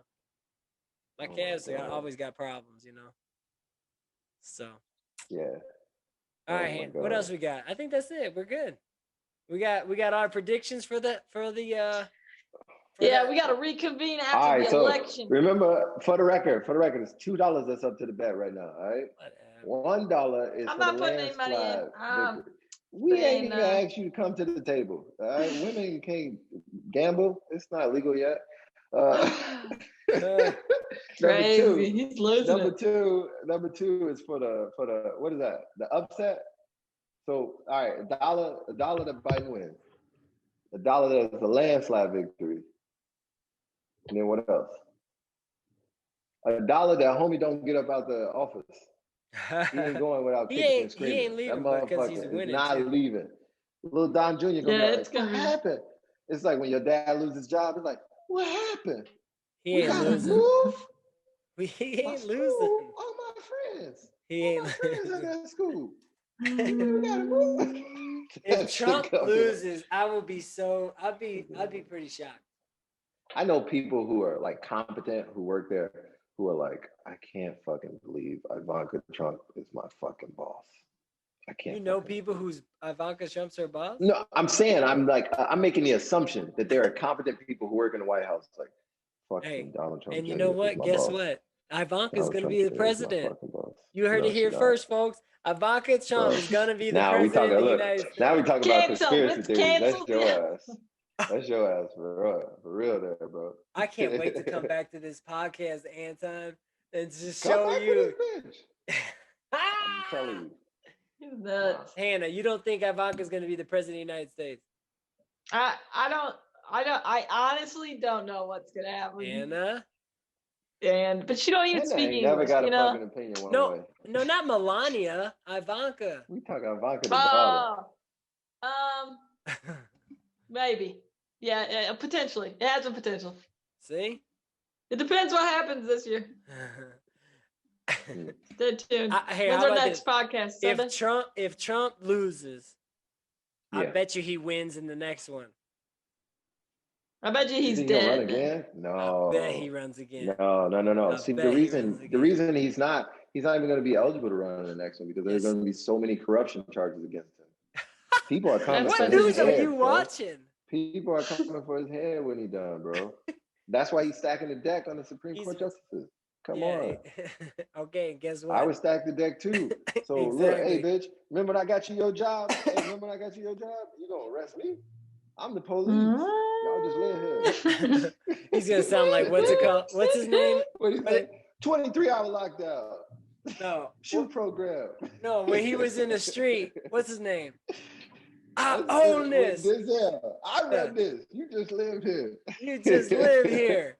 My calves always got problems, you know. So.
Yeah.
All right. What else we got? I think that's it. We're good. We got our predictions for the. We
got to reconvene after the election.
Remember, for the record, it's $2 that's up to the bet right now. All right. $1 is. I'm not putting any money in. We ain't gonna ask you to come to the table. All right. Women can't gamble. It's not legal yet.
Crazy. He's losing
Number two is for the what is that? The upset. So all right, a dollar that Biden wins, $1 that's a landslide victory, and then what else? $1 that homie don't get up out the office. He ain't going without kicking and screaming.
He ain't leaving because he's winning.
Not leaving. Little Don Jr. What happened? It's like when your dad loses his job. It's like, what happened?
He ain't losing. He ain't losing.
All my friends.
He ain't
friends at that school. We gotta move.
If Trump loses, I'd be pretty shocked.
I know people who are like competent who work there who are like, I can't fucking believe Ivanka Trump is my fucking boss. I can't.
You know people whose Ivanka Trump's her boss?
No, I'm saying I'm making the assumption that there are competent people who work in the White House. Like, fucking Donald Trump.
And you know what? Guess what? Ivanka's going to be the president. You heard it here first, folks. Ivanka Trump is going to be the president of the United States.
Now we talk about conspiracy theories. That's
Cancel.
your ass. That's your ass for real there, bro.
I can't wait to come back to this podcast, Anton, and just show you.
I'm telling you.
He's nuts.
Hannah, you don't think Ivanka's going to be the president of the United States?
I honestly don't know what's going to happen.
Hannah?
But she don't even speak English.
Never got a fucking opinion one way.
No, not Melania. Ivanka.
We talking Ivanka the daughter.
Maybe. Yeah, potentially. It has a potential.
See?
It depends what happens this year. Stay tuned.
Hey,
when's our next podcast? Sunday?
If Trump loses,
Yeah.
I bet you he wins in the next one.
I bet you he's
Is he
dead.
gonna run again? No.
I bet he runs again.
No. See, the reason he's not even going to be eligible to run in the next one because there's going to be so many corruption charges against him. People are coming.
What news are you watching?
People are coming for his head when he's done, bro. That's why he's stacking the deck on the Supreme Court justices. Come on.
Okay, guess what?
I would stack the deck too. So look, hey, bitch, remember when I got you your job? You gonna arrest me? I'm the police. Y'all just live here.
He's gonna sound like what's his name?
What do you think? 23-hour lockdown.
No.
Shoot program.
No, when he was in the street, what's his name? I own this.
I run this. You just live here.
You just live here.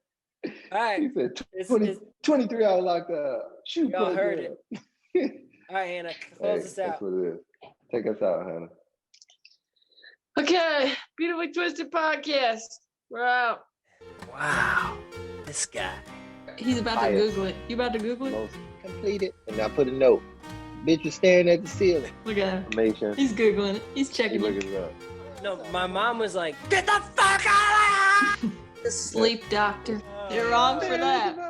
All right.
He said 23-hour lockdown. Shoot
Y'all
program.
heard it. All right, Hannah, close us out.
That's what it is. Take us out, Hannah.
Okay, Beautifully Twisted Podcast. We're out.
Wow, this guy.
He's about to Google it. You about to Google it?
Most completed. And I put a note. Bitch was staring at the ceiling.
Look at him.
Amazing.
He's Googling it. He's checking it.
Looking it up.
No, my mom was like, get the fuck out of here!
The sleep doctor. You're wrong for that.